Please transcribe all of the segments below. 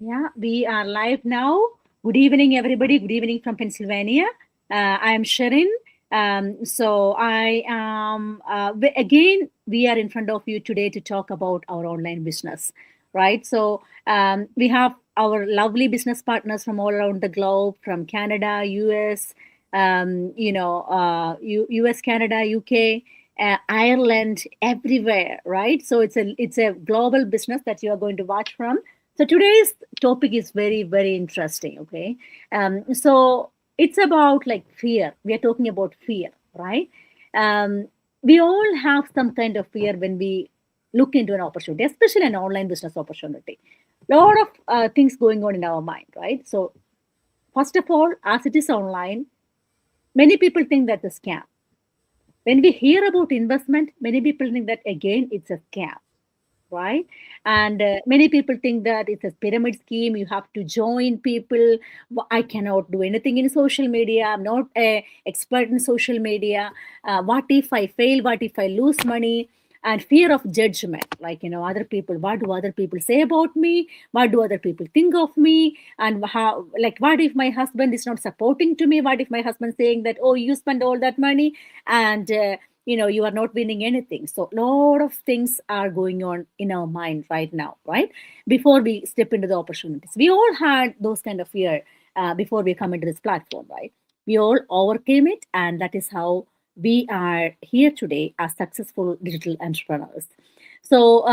Yeah, we are live now. Good evening, everybody. Good evening from Pennsylvania. I am Sherin. So I am again. We are in front of you today to talk about our online business, right? So we have our lovely business partners from all around the globe, from Canada, US, US, Canada, UK. Ireland, everywhere, right? So it's a global business that you are going to watch from. So today's topic is very, very interesting. Okay. So it's about like fear. We are talking about fear, right? Um, we all have some kind of fear when we look into an opportunity, especially an online business opportunity. A lot of things going on in our mind, right? So, first of all, as it is online, many people think that's a scam. When we hear about investment, many people think that again it's a scam, right? And many people think that it's a pyramid scheme. You have to join people. I cannot do anything in social media. I'm not a expert in social media. What if I fail? What if I lose money? And fear of judgment, like other people. What do other people say about me? What do other people think of me? And how, like, what if my husband is not supporting to me? What if my husband saying that, oh, you spend all that money, and you are not winning anything. So a lot of things are going on in our mind right now, right? Before we step into the opportunities, we all had those kind of fear before we come into this platform, right? We all overcame it, and that is how we are here today as successful digital entrepreneurs. So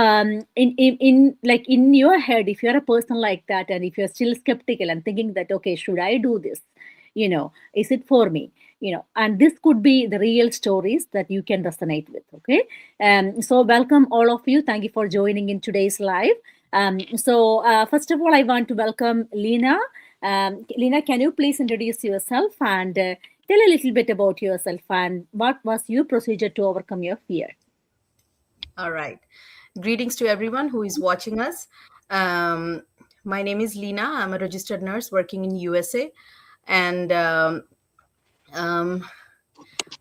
in like in your head, if you're a person like that, and if you're still skeptical and thinking that, okay, should I do this, is it for me, and this could be the real stories that you can resonate with. Okay. So welcome all of you. Thank you for joining in today's live. First of all, I want to welcome Lena. Lena, can you please introduce yourself and tell a little bit about yourself and what was your procedure to overcome your fear? All right. Greetings to everyone who is watching us. Um, my name is Lena. I'm a registered nurse working in USA. And um,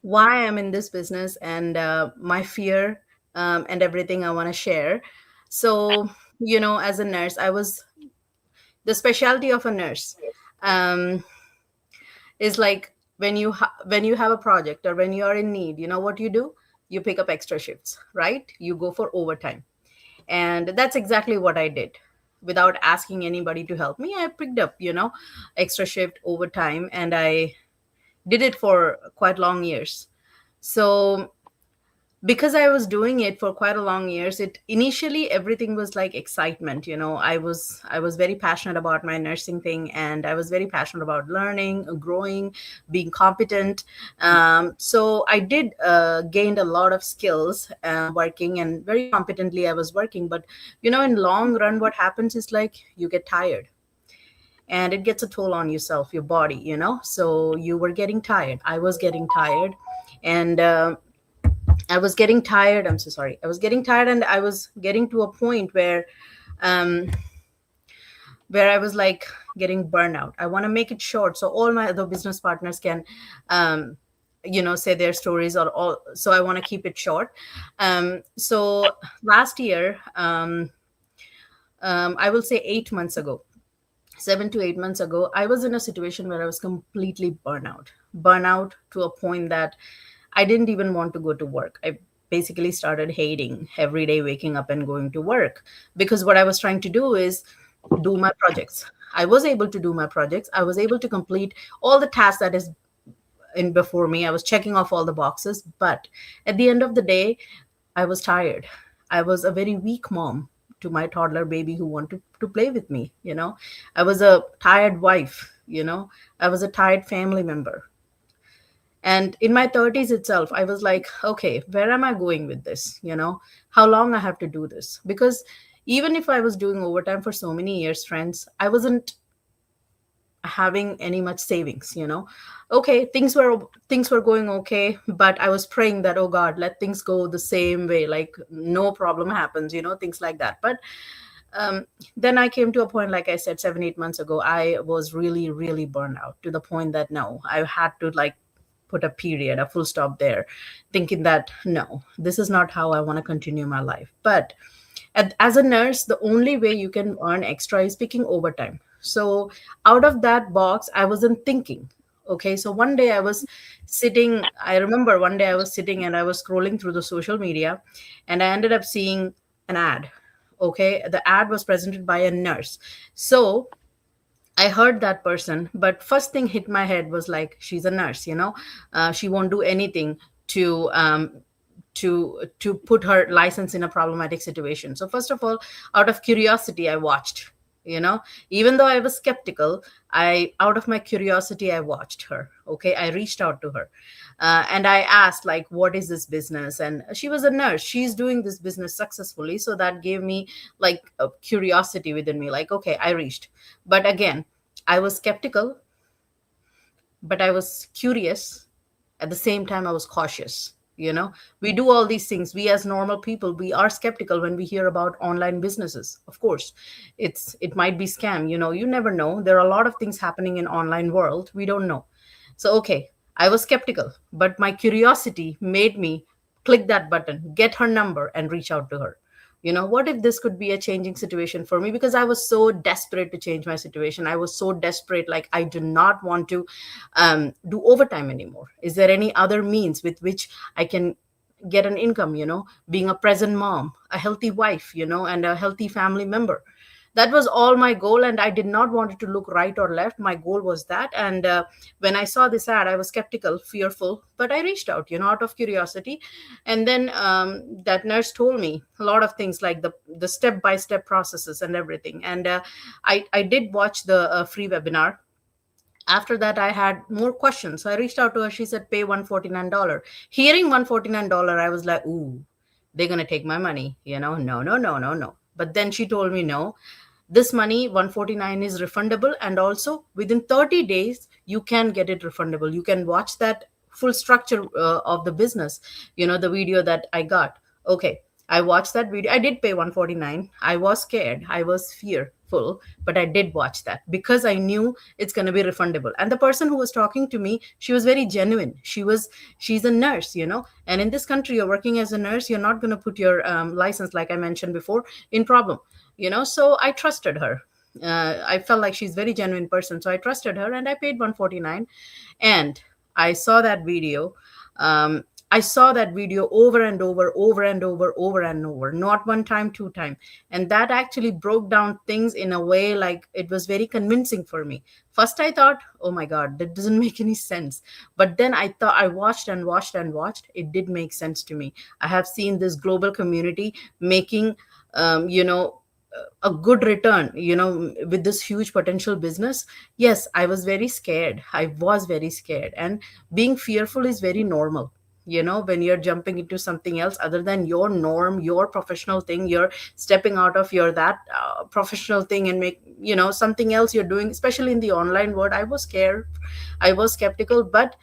why I'm in this business and my fear and everything I want to share. So, as a nurse, I was the specialty of a nurse um, is like when you have a project or when you are in need, you know what you do? You pick up extra shifts, right? You go for overtime. And that's exactly what I did. Without asking anybody to help me, I picked up, extra shift overtime, and I did it for quite long years. So because I was doing it for quite a long years, it initially everything was like excitement. I was very passionate about my nursing thing, and I was very passionate about learning, growing, being competent. So I did gained a lot of skills working, and very competently I was working. But in long run, what happens is like you get tired, and it gets a toll on yourself, your body. So you were getting tired, I was getting tired, and I was getting tired. I'm so sorry. I was getting tired, and I was getting to a point um, where I was like getting burnout. I want to make it short so all my other business partners can, say their stories or all. So I want to keep it short. So last year, I will say 8 months ago, 7 to 8 months ago, I was in a situation where I was completely burnout to a point that I didn't even want to go to work. I basically started hating every day waking up and going to work, because what I was trying to do is do my projects. I was able to do my projects. I was able to complete all the tasks that is in before me. I was checking off all the boxes, but at the end of the day, I was tired. I was a very weak mom to my toddler baby who wanted to play with me. I was a tired wife. I was a tired family member. And in my 30s itself, I was like, okay, where am I going with this? How long I have to do this? Because even if I was doing overtime for so many years, friends, I wasn't having any much savings. Okay, things were going okay, but I was praying that, oh God, let things go the same way, like no problem happens, things like that. But then I came to a point, like I said, 7 8 months ago, I was really really burned out to the point that no, I had to like put a period, a full stop there, thinking that no, this is not how I want to continue my life. But As a nurse, the only way you can earn extra is picking overtime. So out of that box, I wasn't thinking. Okay, so one day I was sitting, I remember one day I was sitting and I was scrolling through the social media, and I ended up seeing an ad. Okay, the ad was presented by a nurse. So I heard that person, but first thing hit my head was like, she's a nurse, she won't do anything to put her license in a problematic situation. So first of all, out of curiosity, I watched. You know, even though I was skeptical, I out of my curiosity, I watched her. Okay, I reached out to her, and I asked like, "What is this business?" And she was a nurse. She's doing this business successfully, so that gave me like a curiosity within me. Like, okay, I reached, but again, I was skeptical, but I was curious. At the same time, I was cautious. We do all these things. We as normal people, we are skeptical when we hear about online businesses. Of course, it might be scam. You never know. There are a lot of things happening in online world. We don't know. So okay, I was skeptical, but my curiosity made me click that button, get her number, and reach out to her. What if this could be a changing situation for me? Because I was so desperate to change my situation. I was so desperate, like I do not want to do overtime anymore. Is there any other means with which I can get an income? Being a present mom, a healthy wife, and a healthy family member. That was all my goal, and I did not want it to look right or left. My goal was that. And when I saw this ad, I was skeptical, fearful, but I reached out, out of curiosity. And then that nurse told me a lot of things, like the step by step processes and everything. And I did watch the free webinar. After that, I had more questions, so I reached out to her. She said pay $149. Hearing $149, I was like, ooh, they're going to take my money. No, no, no, no, no. But then she told me, no, this money 149 is refundable, and also within 30 days you can get it refundable. You can watch that full structure of the business, the video that I got. Okay, I watched that video. I did pay 149. I was scared, I was fearful, but I did watch that because I knew it's going to be refundable. And the person who was talking to me, she was very genuine. She's a nurse, and in this country, you're working as a nurse, you're not going to put your license, like I mentioned before, in problem. So I trusted her. I felt like she's a very genuine person, so I trusted her, and I paid 149. And I saw that video. I saw that video over and over, over and over, over and over, not one time, two time. And that actually broke down things in a way like it was very convincing for me. First, I thought, oh my God, that doesn't make any sense. But then I thought, I watched and watched and watched. It did make sense to me. I have seen this global community making, a good return, with this huge potential business. Yes, I was very scared. I was very scared. And being fearful is very normal. When you're jumping into something else other than your norm, your professional thing, you're stepping out of your that professional thing and make, something else you're doing, especially in the online world. I was scared. I was skeptical, but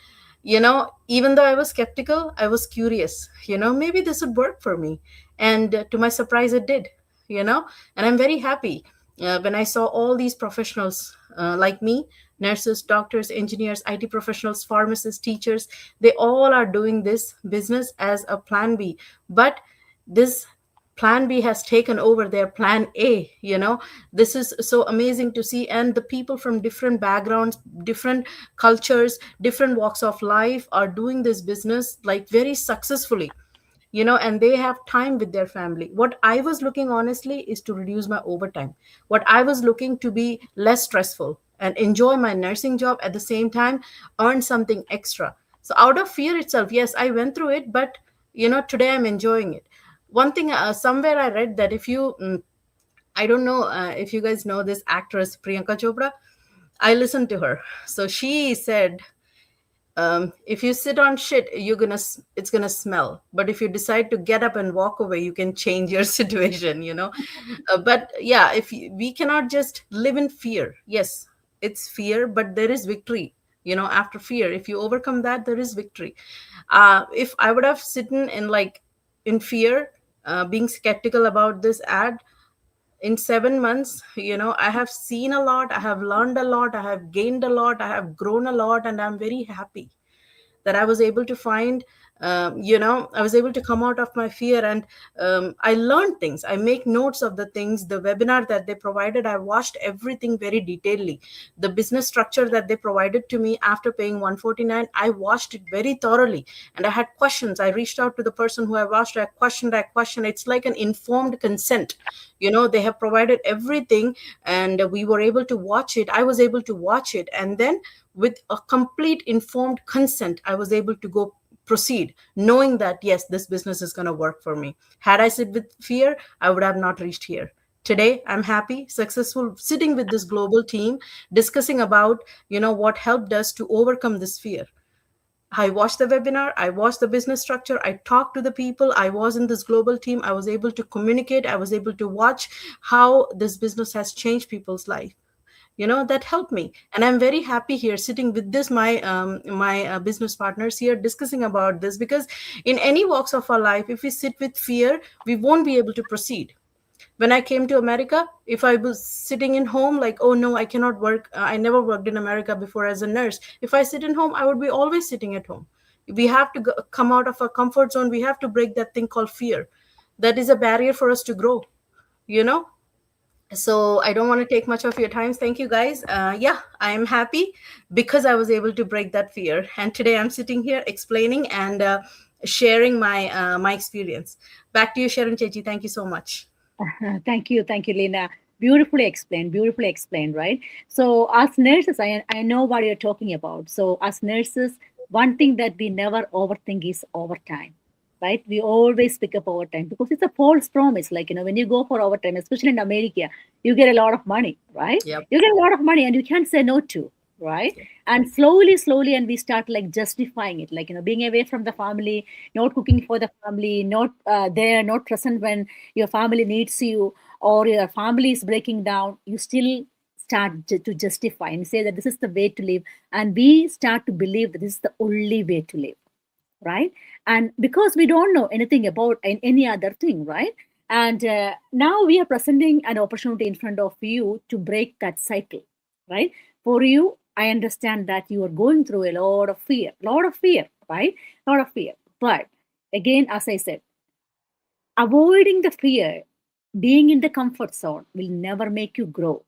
even though I was skeptical, I was curious, maybe this would work for me. And to my surprise, it did, and I'm very happy when I saw all these professionals like me, nurses, doctors, engineers, IT professionals, pharmacists, teachers. They all are doing this business as a plan B. But this plan B has taken over their plan A. This is so amazing to see. And the people from different backgrounds, different cultures, different walks of life are doing this business like very successfully, and they have time with their family. What I was looking, honestly, is to reduce my overtime. What I was looking to be less stressful and enjoy my nursing job, at the same time earn something extra. So out of fear itself, yes, I went through it, but today I'm enjoying it. One thing, somewhere I read that if you I don't know if you guys know this actress Priyanka Chopra. I listened to her. So she said, if you sit on shit, it's gonna smell. But if you decide to get up and walk away, you can change your situation. But yeah, we cannot just live in fear. Yes, it's fear, but there is victory. After fear, if you overcome that, there is victory. If I would have sitting in like in fear, being skeptical about this ad, in 7 months, I have seen a lot, I have learned a lot, I have gained a lot, I have grown a lot, and I'm very happy that I was able to find I was able to come out of my fear, and I learned things. I make notes of the things. The webinar that they provided, I watched everything very detailedly. The business structure that they provided to me after paying 149, I watched it very thoroughly, and I had questions. I reached out to the person who I watched. I questioned. It's like an informed consent. They have provided everything, and we were able to watch it. I was able to watch it, and then with a complete informed consent, I was able to go proceed, knowing that yes, this business is going to work for me. Had I sit with fear, I would have not reached here. Today I'm happy, successful, sitting with this global team, discussing about what helped us to overcome this fear. I watched the webinar, I watched the business structure, I talked to the people, I was in this global team, I was able to communicate, I was able to watch how this business has changed people's life. That helped me, and I'm very happy here sitting with this my business partners here discussing about this, because in any walks of our life, if we sit with fear, we won't be able to proceed. When I came to America, if I was sitting in home like, oh no, I cannot work, I never worked in America before as a nurse. If I sit in home, I would be always sitting at home. We have to come out of our comfort zone. We have to break that thing called fear. That is a barrier for us to grow, you know so I don't want to take much of your time. Thank you, guys. Yeah, I am happy because I was able to break that fear, and today I'm sitting here explaining and sharing my experience. Back to you, Sharon Chechi. Thank you so much. Thank you, Lena. Beautifully explained, right? So, as nurses, I know what you're talking about. So, as nurses, one thing that we never overthink is overtime, right? We always pick up overtime because it's a false promise. Like, when you go for overtime, especially in America, you get a lot of money, right? Yep. You get a lot of money and you can't say no to, right? And slowly, and we start like justifying it, like, being away from the family, not cooking for the family, not there, not present when your family needs you, or your family is breaking down. You still start to justify and say that this is the way to live, and we start to believe that this is the only way to live, right? And because we don't know anything about any other thing, right? And now we are presenting an opportunity in front of you to break that cycle, right? For you, I understand that you are going through a lot of fear, right? A lot of fear. But again, as I said, avoiding the fear, being in the comfort zone will never make you grow,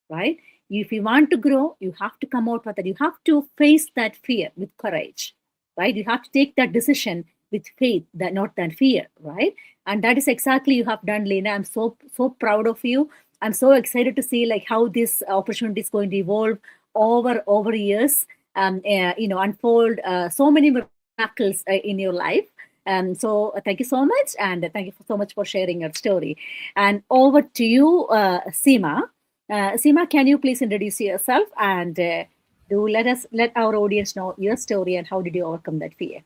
right? If you want to grow, you have to come out with it. You have to face that fear with courage, right? You have to take that decision with faith, that not that fear, right? And that is exactly you have done, Lena. I'm so proud of you. I'm so excited to see like how this opportunity is going to evolve over years, unfold so many miracles in your life. So thank you so much, and thank you so much for sharing your story. And over to you, Seema. Seema, can you please introduce yourself and do let our audience know your story and how did you overcome that fear?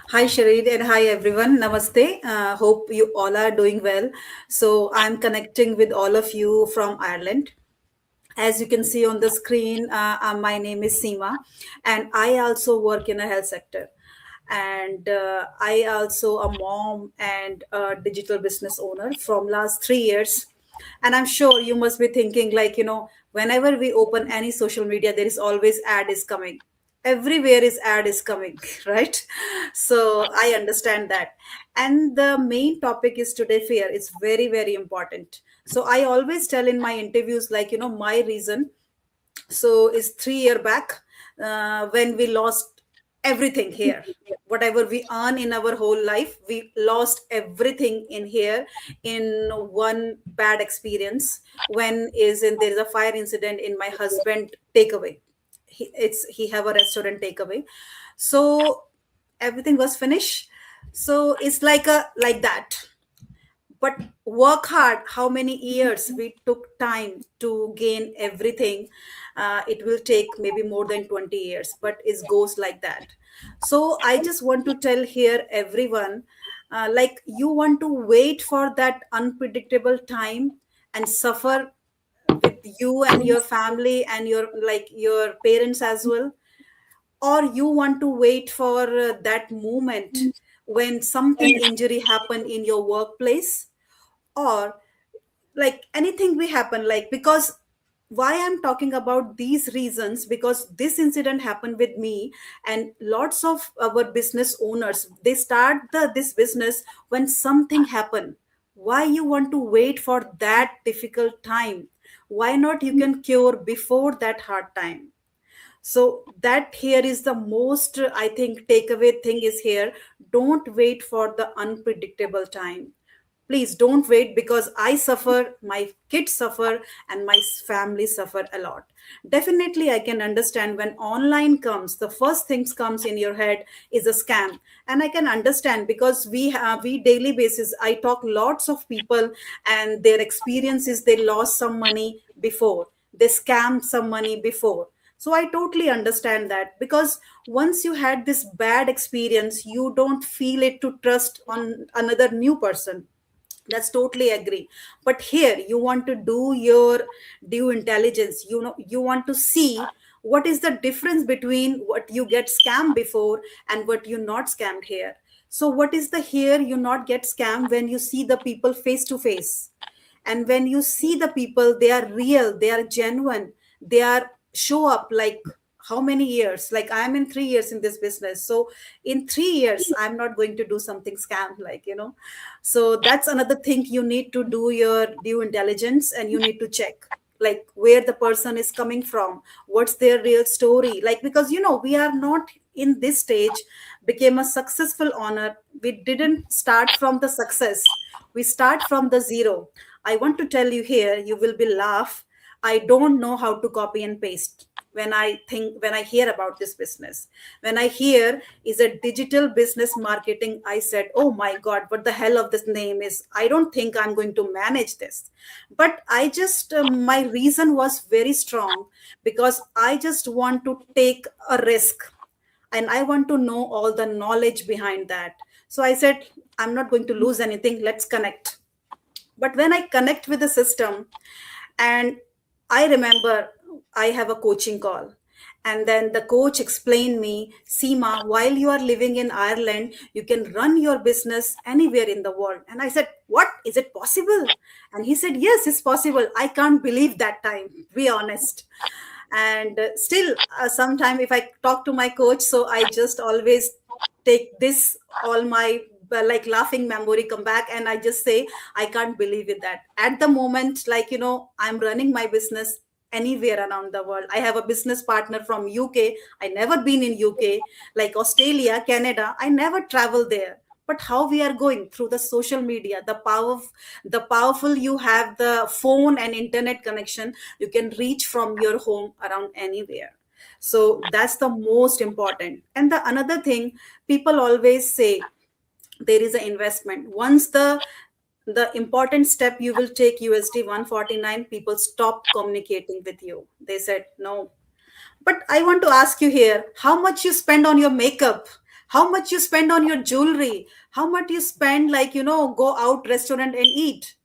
Hi, Sherin, and hi, everyone. Namaste. Hope you all are doing well. So, I'm connecting with all of you from Ireland. As you can see on the screen, my name is Seema, and I also work in a health sector. And I also a mom and a digital business owner from last 3 years. And I'm sure you must be thinking like, whenever we open any social media, there is always ad is coming. Everywhere is ad is coming, right? So I understand that. And the main topic is today fear. It's very, very important. So I always tell in my interviews, like, my reason so is 3 year back when we lost everything here. Whatever we earn in our whole life, we lost everything in here in one bad experience. When is in there is a fire incident in my husband takeaway. He have a restaurant takeaway. So everything was finished. So it's like that, but work hard. How many years we took time to gain everything? It will take maybe more than 20 years, but it goes like that. So I just want to tell here everyone, like, you want to wait for that unpredictable time and suffer with you and your family and your parents as well, or you want to wait for that moment when something injury happen in your workplace, or like anything we happen, like, because why I'm talking about these reasons, because this incident happened with me, and lots of our business owners, they start this business when something happened. Why you want to wait for that difficult time? Why not you can cure before that hard time? So that here is the most, I think, takeaway thing is here. Don't wait for the unpredictable time. Please don't wait, because I suffer, my kids suffer, and my family suffer a lot. Definitely I can understand when online comes, the first things comes in your head is a scam. And I can understand, because we daily basis, I talk lots of people, and their experiences, they lost some money before, they scammed some money before. So I totally understand that, because once you had this bad experience, you don't feel it to trust on another new person. That's totally agree. But here you want to do your due intelligence. You know, you want to see what is the difference between what you get scammed before and what you not scammed here. So what is the here you not get scammed? When you see the people face to face, and when you see the people, they are real, they are genuine, they are show up. Like, how many years, like I am in 3 years in this business, so in 3 years I'm not going to do something scam, like, so that's another thing. You need to do your due intelligence, and you need to check, like, where the person is coming from, what's their real story, like, because we are not in this stage became a successful owner. We didn't start from the success, we start from the zero. I want to tell you here, you will be laugh. I don't know how to copy and paste. When I hear about this business, when I hear is a digital business marketing, I said, oh my God, what the hell of this name is? I don't think I'm going to manage this. But I just, my reason was very strong, because I just want to take a risk, and I want to know all the knowledge behind that. So I said, I'm not going to lose anything. Let's connect. But when I connect with the system, and I remember I have a coaching call, and then the coach explained me, Seema, while you are living in Ireland, you can run your business anywhere in the world. And I said, what, is it possible? And he said, yes, it's possible. I can't believe that time, be honest. And still, sometime if I talk to my coach, so I just always take this, all my like laughing memory come back, and I just say, I can't believe it, that at the moment, like, I'm running my business anywhere around the world. I have a business partner from UK. I never been in UK, like Australia, Canada, I never travel there. But how we are going through the social media, the powerful, you have the phone and internet connection, you can reach from your home around anywhere. So that's the most important. And the another thing, people always say, there is an investment. Once the important step you will take USD 149, people stop communicating with you. They said no. But I want to ask you here, how much you spend on your makeup, how much you spend on your jewelry, how much you spend, like, go out restaurant and eat.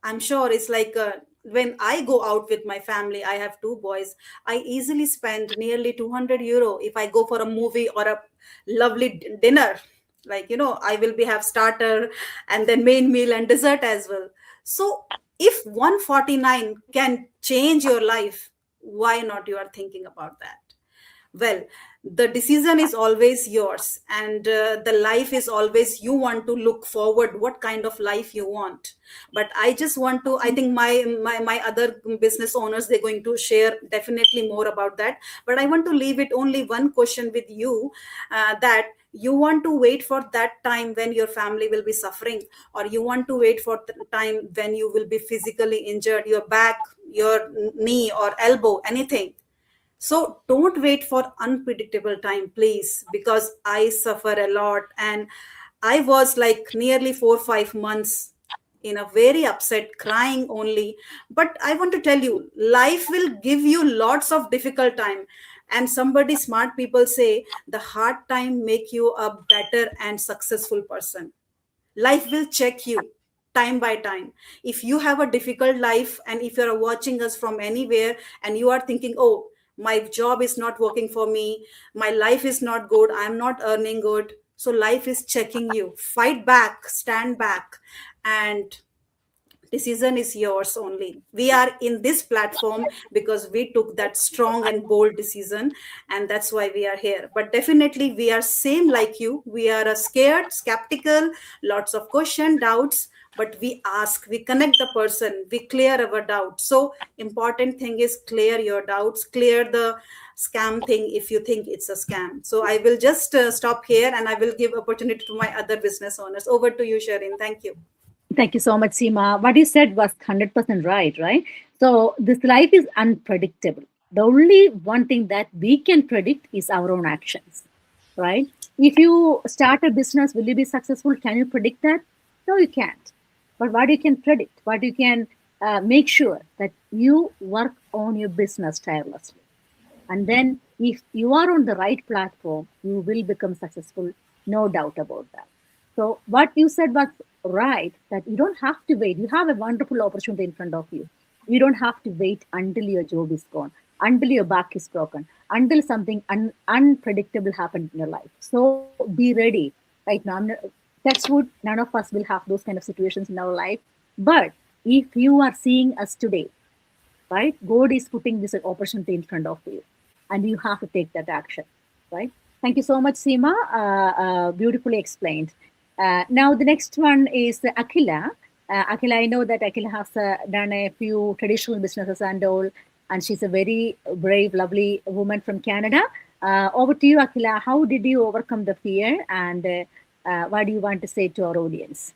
I'm sure it's like, when I go out with my family, I have two boys, I easily spend nearly 200 euro if I go for a movie or a lovely dinner. Like, I will be have starter, and then main meal and dessert as well. So if 149 can change your life, why not you are thinking about that? Well, the decision is always yours, and the life is always, you want to look forward what kind of life you want. But I just want to, I think my other business owners, they're going to share definitely more about that. But I want to leave it only one question with you, that you want to wait for that time when your family will be suffering, or you want to wait for the time when you will be physically injured, your back, your knee or elbow, anything. So don't wait for unpredictable time, please, because I suffer a lot. And I was like nearly 4 5 months in a very upset, crying only. But I want to tell you, life will give you lots of difficult time. And somebody smart people say the hard time make you a better and successful person. Life will check you time by time. If you have a difficult life, and if you're watching us from anywhere, and you are thinking, oh, my job is not working for me, my life is not good, I'm not earning good, so life is checking you. Fight back, stand back, and Decision is yours only. We are in this platform because we took that strong and bold decision, and that's why we are here. But definitely we are same like you. We are scared, skeptical, lots of question, doubts, but we ask, we connect the person, we clear our doubts. So important thing is clear your doubts, clear the scam thing if you think it's a scam. So I will just stop here, and I will give opportunity to my other business owners. Over to you, Sherin. Thank you. Thank you so much, Seema. What you said was 100% right, right? So, this life is unpredictable. The only one thing that we can predict is our own actions, right? If you start a business, will you be successful? Can you predict that? No, you can't. But what you can predict, what you can make sure that you work on your business tirelessly. And then, if you are on the right platform, you will become successful, no doubt about that. So, what you said was right, that you don't have to wait. You have a wonderful opportunity in front of you. You don't have to wait until your job is gone, until your back is broken, until something unpredictable happened in your life. So, be ready. Right now, that's what none of us will have those kind of situations in our life. But if you are seeing us today, right? God is putting this opportunity in front of you, and you have to take that action, right? Thank you so much, Seema. Beautifully explained. Now, the next one is Akila. Akila, I know that Akila has done a few traditional businesses and all, and she's a very brave, lovely woman from Canada. Over to you, Akila. How did you overcome the fear, and what do you want to say to our audience?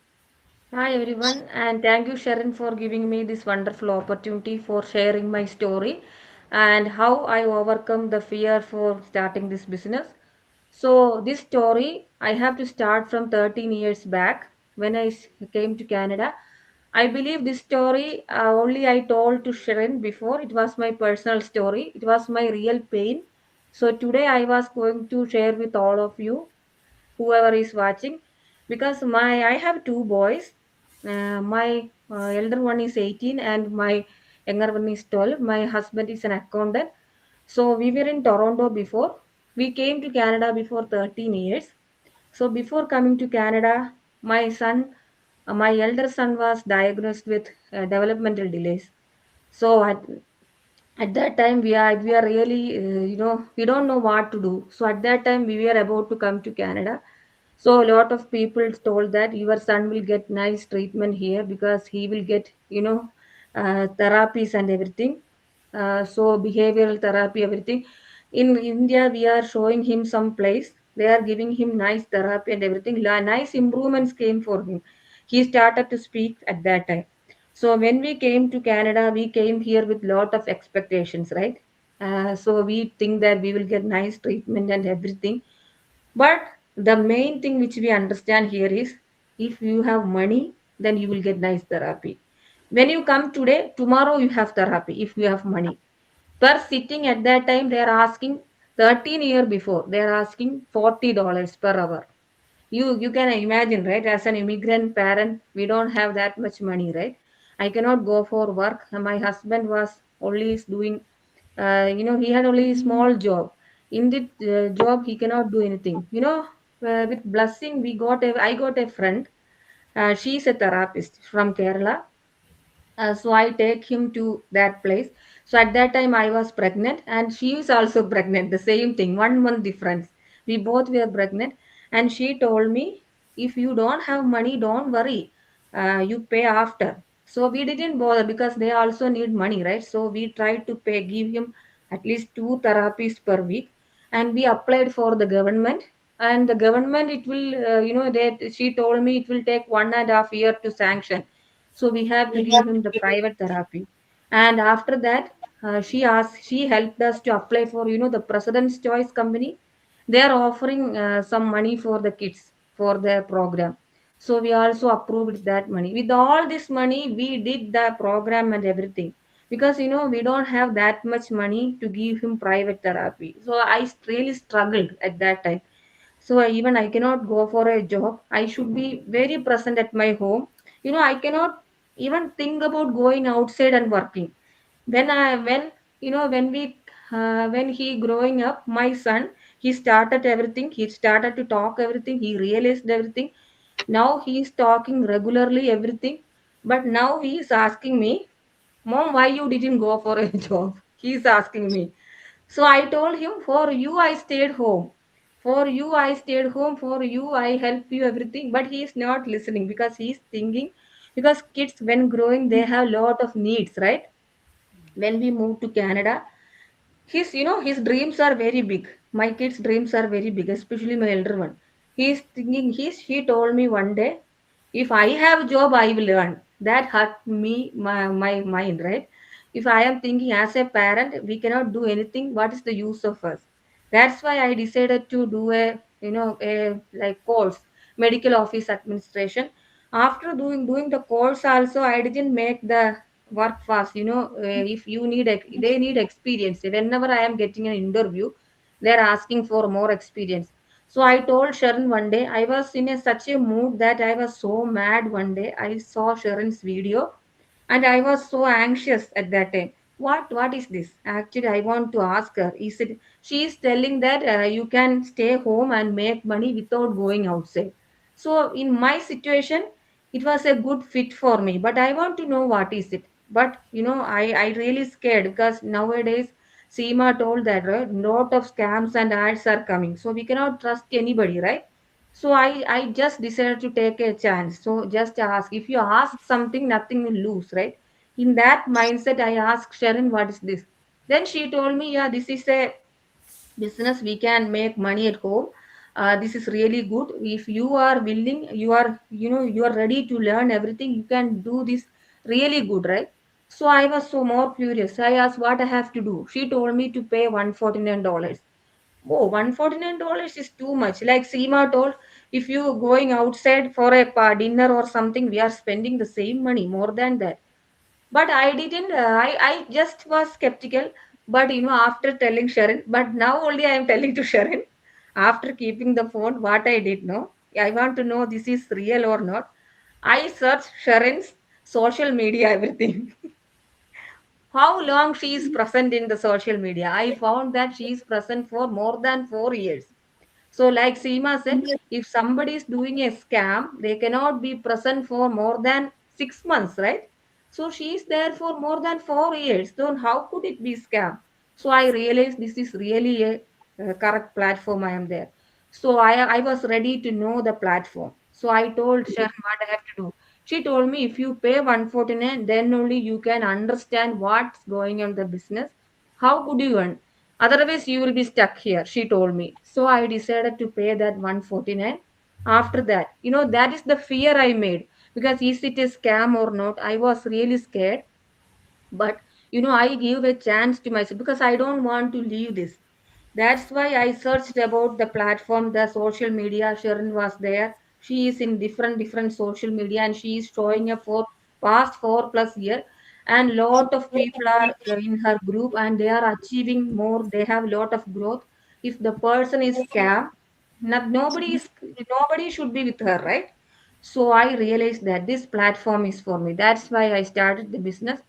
Hi everyone, and thank you Sharon for giving me this wonderful opportunity for sharing my story and how I overcome the fear for starting this business. So this story I have to start from 13 years back when came to Canada. I believe this story only I told to Sharon before. It was my personal story. It was my real pain. So today I was going to share with all of you whoever is watching, because my I have two boys. My elder one is 18 and my younger one is 12. My husband is an accountant. So we were in Toronto before. We came to Canada before 13 years. So before coming to Canada, my elder son was diagnosed with developmental delays. So at that time we are really we don't know what to do. So at that time we were about to come to Canada. So a lot of people told that your son will get nice treatment here because he will get therapies and everything. So behavioral therapy, everything. In India we are showing him some place, they are giving him nice therapy and everything. Nice improvements came for him. He started to speak at that time. So when we came to Canada, we came here with lot of expectations, right? So we think that we will get nice treatment and everything. But the main thing which we understand here is, if you have money, then you will get nice therapy. When you come today, tomorrow you have therapy if you have money. Per sitting at that time, they are asking 13 year before, they are asking $40 per hour. You can imagine, right? As an immigrant parent, we don't have that much money, right? I cannot go for work. My husband was only doing, he had only a small job. In the job, he cannot do anything. With blessing, I got a friend. She's a therapist from Kerala. So I take him to that place. So at that time I was pregnant and she is also pregnant. The same thing, 1 month difference. We both were pregnant, and she told me, if you don't have money, don't worry. You pay after. So we didn't bother because they also need money, right? So we tried to give him at least two therapies per week, and we applied for the government. And the government, it will, she told me it will take 1.5 year to sanction. So we have to give him the private therapy. And after that, she helped us to apply for, the President's Choice Company. They are offering some money for the kids for their program. So we also approved that money. With all this money, we did the program and everything, because we don't have that much money to give him private therapy. So I really struggled at that time. So even I cannot go for a job. I should be very present at my home. I cannot even think about going outside and working. When he growing up, my son, he started everything. He started to talk everything. He realized everything. Now he is talking regularly everything. But now he is asking me, Mom, why you didn't go for a job? He is asking me. So I told him, for you, I stayed home. For you, I stayed home. For you, I help you everything. But he is not listening because he is thinking, because kids, when growing, they have lot of needs, right? When we moved to Canada, his dreams are very big. My kids dreams are very big, especially my elder one. He told me one day, if I have job I will earn. That hurt me, my mind, right? If I am thinking as a parent we cannot do anything, what is the use of us? That's why I decided to do a like course, medical office administration. After doing the course also, I didn't make the work fast. If you need they need experience. Whenever I am getting an interview, they're asking for more experience. So I told Sharon one day, I was in such a mood that I was so mad. One day I saw Sharon's video and I was so anxious at that time. What is this? Actually, I want to ask her. Is it? She is telling that you can stay home and make money without going outside. So in my situation, it was a good fit for me. But I want to know what is it. But I really scared because nowadays Seema told that, right, lot of scams and ads are coming, so we cannot trust anybody, right? So I just decided to take a chance. So just ask. If you ask something, nothing will lose, right? In that mindset, I asked Sharon, what is this? Then she told me, yeah, this is a business. We can make money at home. This is really good. If you are willing, you are ready to learn everything. You can do this really good, right? So I was so more curious. I asked what I have to do. She told me to pay $149. Oh, $149 is too much. Like Seema told, if you going outside for a dinner or something, we are spending the same money, more than that. But I didn't, I just was skeptical. But after telling Sharon, but now only I am telling to Sharon, after keeping the phone, what I did know, I want to know this is real or not. I searched Sharon's social media, everything. How long she is present in the social media. I found that she is present for more than 4 years. So, like Seema said, if somebody is doing a scam, they cannot be present for more than 6 months, right? So she is there for more than 4 years. So how could it be scam? So I realized this is really a correct platform. I am there. So I was ready to know the platform. So I told Sharon what I have to do. She told me if you pay 149, then only you can understand what's going on the business. How could you earn? Otherwise, you will be stuck here, she told me. So I decided to pay that 149. After that, that is the fear I made. Because is it a scam or not? I was really scared. But I give a chance to myself because I don't want to leave this. That's why I searched about the platform, the social media. Sharon was there. She is in different social media and she is showing up for past 4+ year. And lot of people are in her group and they are achieving more. They have lot of growth. If the person is scam, nobody should be with her, right? So I realized that this platform is for me. That's why I started the business.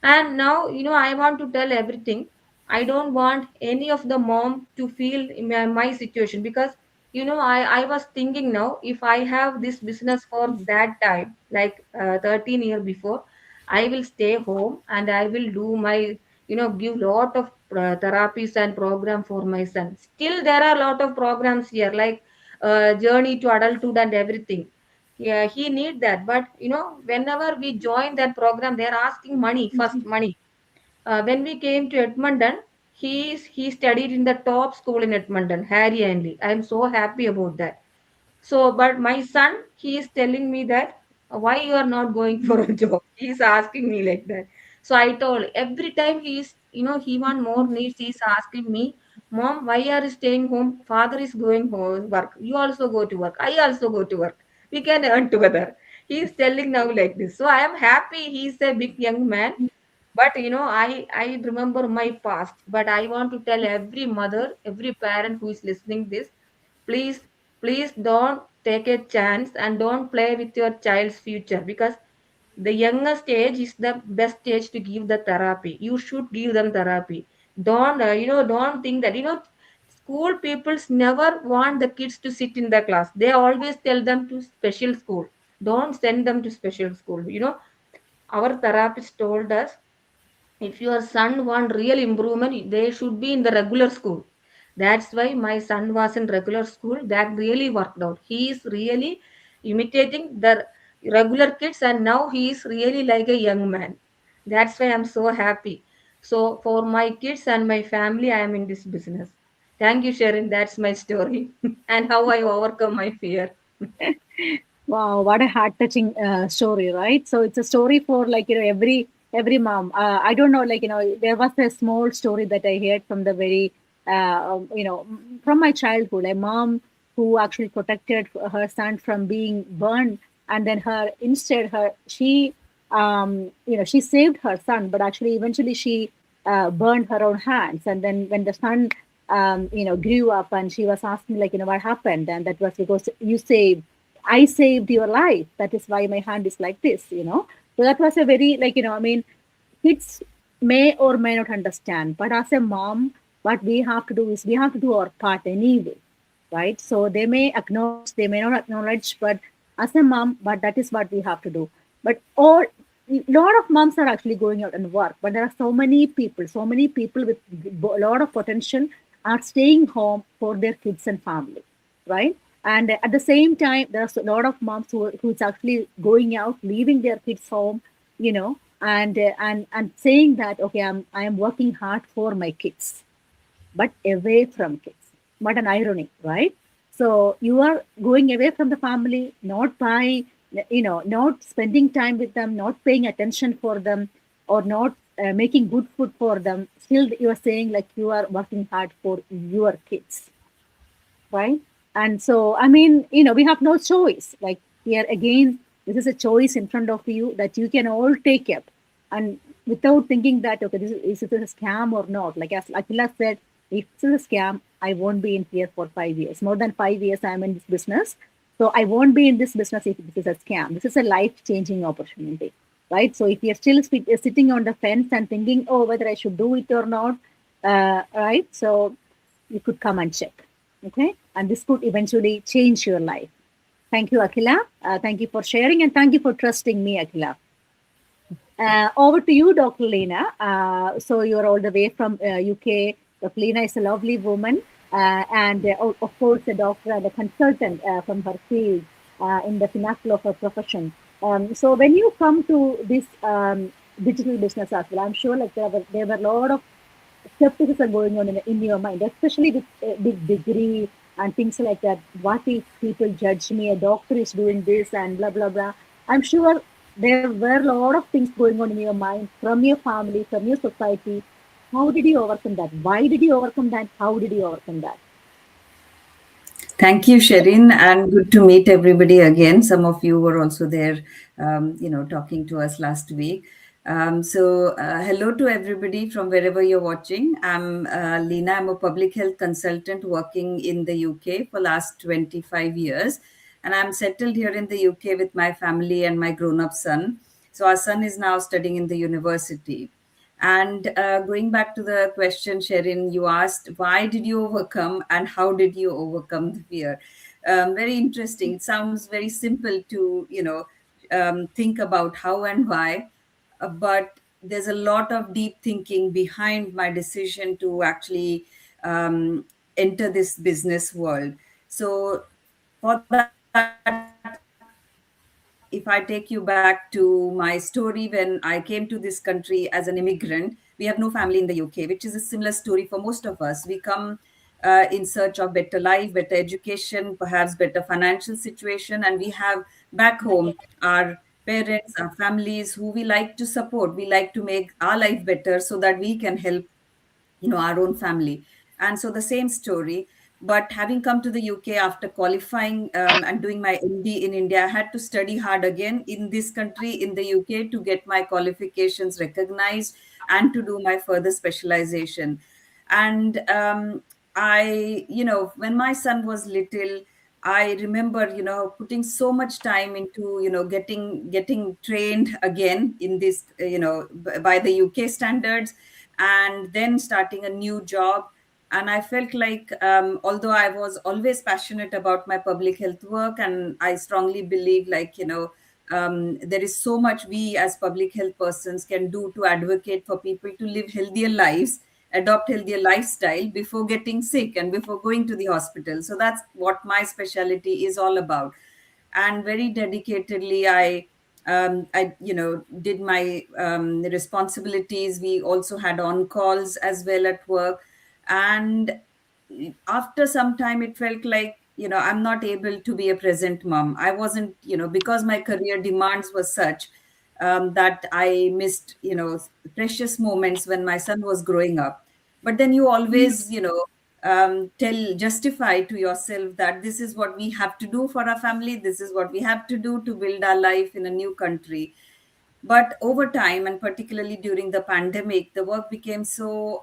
And now, I want to tell everything. I don't want any of the mom to feel in my situation because I was thinking now if I have this business for that time, like 13 year before, I will stay home and I will do my give lot of therapies and program for my son. Still there are a lot of programs here like journey to adulthood and everything. Yeah, he need that. But whenever we join that program, they're asking money first, money. When we came to Edmonton, he studied in the top school in Edmonton, Harry Ainley. I'm so happy about that. So, but my son, he is telling me that why you are not going for a job. He is asking me like that. So I told every time he is, he want more needs. He is asking me, Mom, why are you staying home? Father is going home work. You also go to work. I also go to work. We can earn together. He is telling now like this. So I am happy. He is a big young man. But I remember my past. But I want to tell every mother, every parent who is listening this, please please don't take a chance and don't play with your child's future because the youngest age is the best age to give the therapy. You should give them therapy. Don't think that school peoples never want the kids to sit in the class. They always tell them to special school. Don't send them to special school. our therapist told us, if your son want real improvement, they should be in the regular school. That's why my son was in regular school. That really worked out. He is really imitating the regular kids, and now he is really like a young man. That's why I'm so happy. So for my kids and my family, I am in this business. Thank you, Sharon. That's my story and how I overcome my fear. Wow, what a heart touching story, right? So it's a story for, like, every mom. I don't know, like, there was a small story that I heard from the very from my childhood. A mom who actually protected her son from being burned, and then her instead her she she saved her son, but actually eventually she burned her own hands. And then when the son grew up, and she was asking, like, what happened, and that was because I saved your life. That is why my hand is like this. So that was a very, like, I mean, kids may or may not understand, but as a mom, what we have to do is we have to do our part anyway, right? So they may acknowledge, they may not acknowledge, but as a mom, but that is what we have to do. But all lot of moms are actually going out and work, but there are so many people with a lot of potential are staying home for their kids and family, right? And at the same time, there's a lot of moms who's actually going out, leaving their kids home, and saying that, okay, I am working hard for my kids, but away from kids. What an irony, right? So you are going away from the family, not by, not spending time with them, not paying attention for them, or not making good food for them. Still, you are saying, like, you are working hard for your kids, right? And so, I mean, we have no choice. Like, here again, this is a choice in front of you that you can all take up, and without thinking that, okay, is it a scam or not? Like, as Akila said, if this is a scam, I won't be in here for 5 years. More than 5 years, I'm in this business. So I won't be in this business if this is a scam. This is a life changing opportunity, right? So if you're still sitting on the fence and thinking, oh, whether I should do it or not, right? So you could come and check. Okay. And this could eventually change your life. Thank you, Akila. Thank you for sharing, and thank you for trusting me, Akila. Over to you, Dr. Lena. So you're all the way from UK. Dr. Lena is a lovely woman, and of course, a doctor and a consultant from her field in the pinnacle of her profession. So when you come to this digital business as well, I'm sure, like, there were a lot of skepticism going on in your mind, especially with big degree and things like that. What if people judge me? A doctor is doing this and blah blah blah. I'm sure there were a lot of things going on in your mind, from your family, from your society. How did you overcome that? Why did you overcome that? How did you overcome that? Thank you, Sherin, and good to meet everybody again. Some of you were also there, talking to us last week. Hello to everybody from wherever you're watching. I'm Lena. I'm a public health consultant working in the UK for last 25 years, and I'm settled here in the UK with my family and my grown-up son. So our son is now studying in the university. And going back to the question, Sherin, you asked, why did you overcome and how did you overcome the fear? Very interesting. It sounds very simple to, think about how and why, but there's a lot of deep thinking behind my decision to actually enter this business world. So for that, if I take you back to my story, when I came to this country as an immigrant, we have no family in the UK, which is a similar story for most of us. We come in search of better life, better education, perhaps better financial situation, and we have back home our parents, our families who we like to support. We like to make our life better so that we can help our own family. And so the same story, but having come to the UK after qualifying and doing my MD in India, I had to study hard again in this country, in the UK, to get my qualifications recognized and to do my further specialization. And when my son was little, I remember, putting so much time into, getting trained again in this, by the UK standards, and then starting a new job. And I felt like, although I was always passionate about my public health work, and I strongly believe, like, there is so much we as public health persons can do to advocate for people to live healthier lives, adopt healthier lifestyle before getting sick and before going to the hospital. So that's what my specialty is all about. And very dedicatedly, I did my responsibilities. We also had on calls as well at work. And after some time, it felt like, I'm not able to be a present mom. I wasn't, because my career demands were such that I missed, precious moments when my son was growing up. But then you always, justify to yourself that this is what we have to do for our family, this is what we have to do to build our life in a new country. But over time, and particularly during the pandemic, the work became so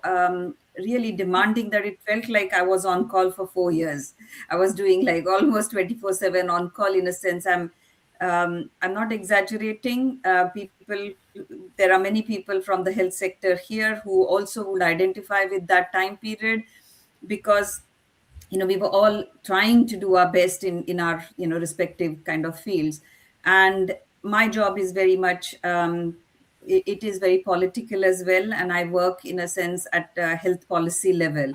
really demanding that it felt like I was on call for 4 years. I was doing like almost 24/7 on call. In a sense, I'm not exaggerating. There are many people from the health sector here who also would identify with that time period, because we were all trying to do our best in our respective kind of fields. And my job is very much it is very political as well, and I work in a sense at health policy level.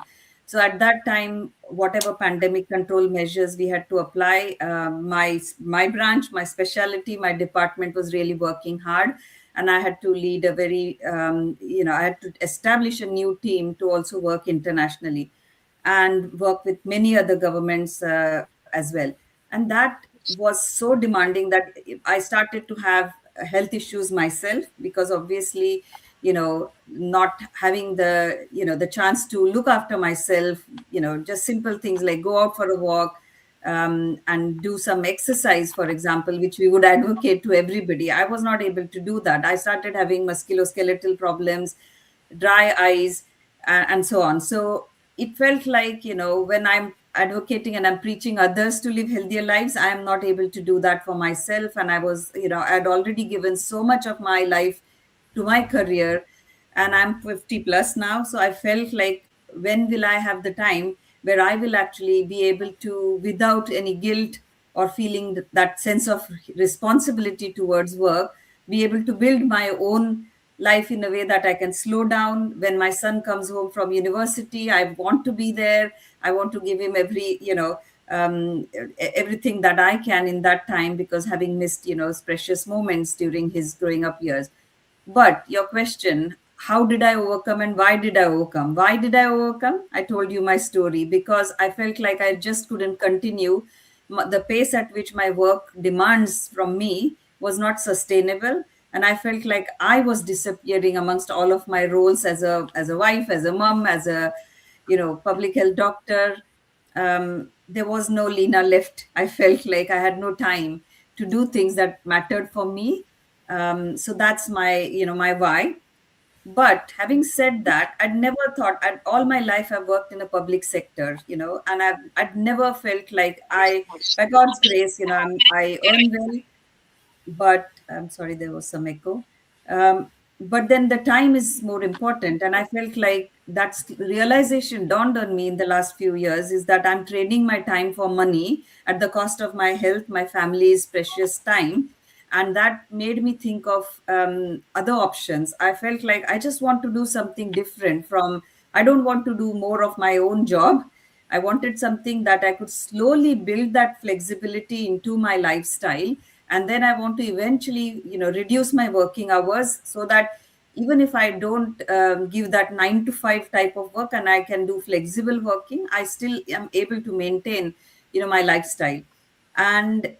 So at that time, whatever pandemic control measures we had to apply, my branch, my specialty, my department was really working hard. And I had to lead a very I had to establish a new team to also work internationally and work with many other governments as well. And that was so demanding that I started to have health issues myself, because obviously, not having the chance to look after myself, just simple things like go out for a walk, and do some exercise, for example, which we would advocate to everybody. I was not able to do that. I started having musculoskeletal problems, dry eyes, and so on. So it felt like, when I'm advocating and I'm preaching others to live healthier lives, I am not able to do that for myself. And I was, I'd already given so much of my life to my career, and I'm 50 plus now. So I felt like, when will I have the time where I will actually be able to, without any guilt or feeling that sense of responsibility towards work, be able to build my own life in a way that I can slow down. When my son comes home from university, I want to be there. I want to give him everything that I can in that time, because having missed, precious moments during his growing up years. But your question, how did I overcome and why did I overcome? Why did I overcome? I told you my story, because I felt like I just couldn't continue. The pace at which my work demands from me was not sustainable. And I felt like I was disappearing amongst all of my roles as a wife, as a mom, as a public health doctor. There was no Lena left. I felt like I had no time to do things that mattered for me. So that's my why. But having said that, I'd never thought, all my life I've worked in a public sector, and I'd never felt like by God's grace, I earn well. But I'm sorry, there was some echo. But then the time is more important. And I felt like that's realization dawned on me in the last few years, is that I'm trading my time for money at the cost of my health, my family's precious time. And that made me think of other options. I felt like I just want to do something different I don't want to do more of my own job. I wanted something that I could slowly build that flexibility into my lifestyle. And then I want to eventually, reduce my working hours, so that even if I don't give that 9 to 5 type of work and I can do flexible working, I still am able to maintain, my lifestyle. And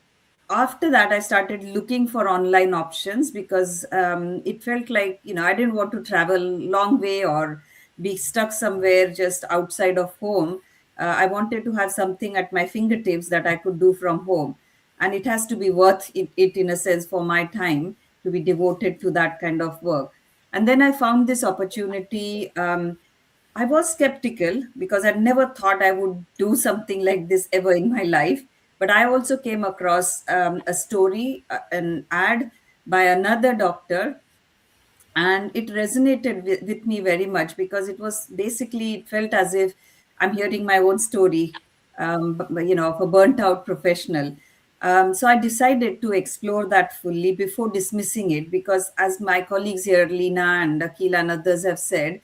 after that, I started looking for online options, because it felt like, I didn't want to travel long way or be stuck somewhere just outside of home. I wanted to have something at my fingertips that I could do from home. And it has to be worth it in a sense for my time to be devoted to that kind of work. And then I found this opportunity. I was skeptical, because I never thought I would do something like this ever in my life. But I also came across a story, an ad by another doctor, and it resonated with me very much, because it was basically, it felt as if I'm hearing my own story, of a burnt out professional. So I decided to explore that fully before dismissing it, because as my colleagues here, Lina and Akila and others have said,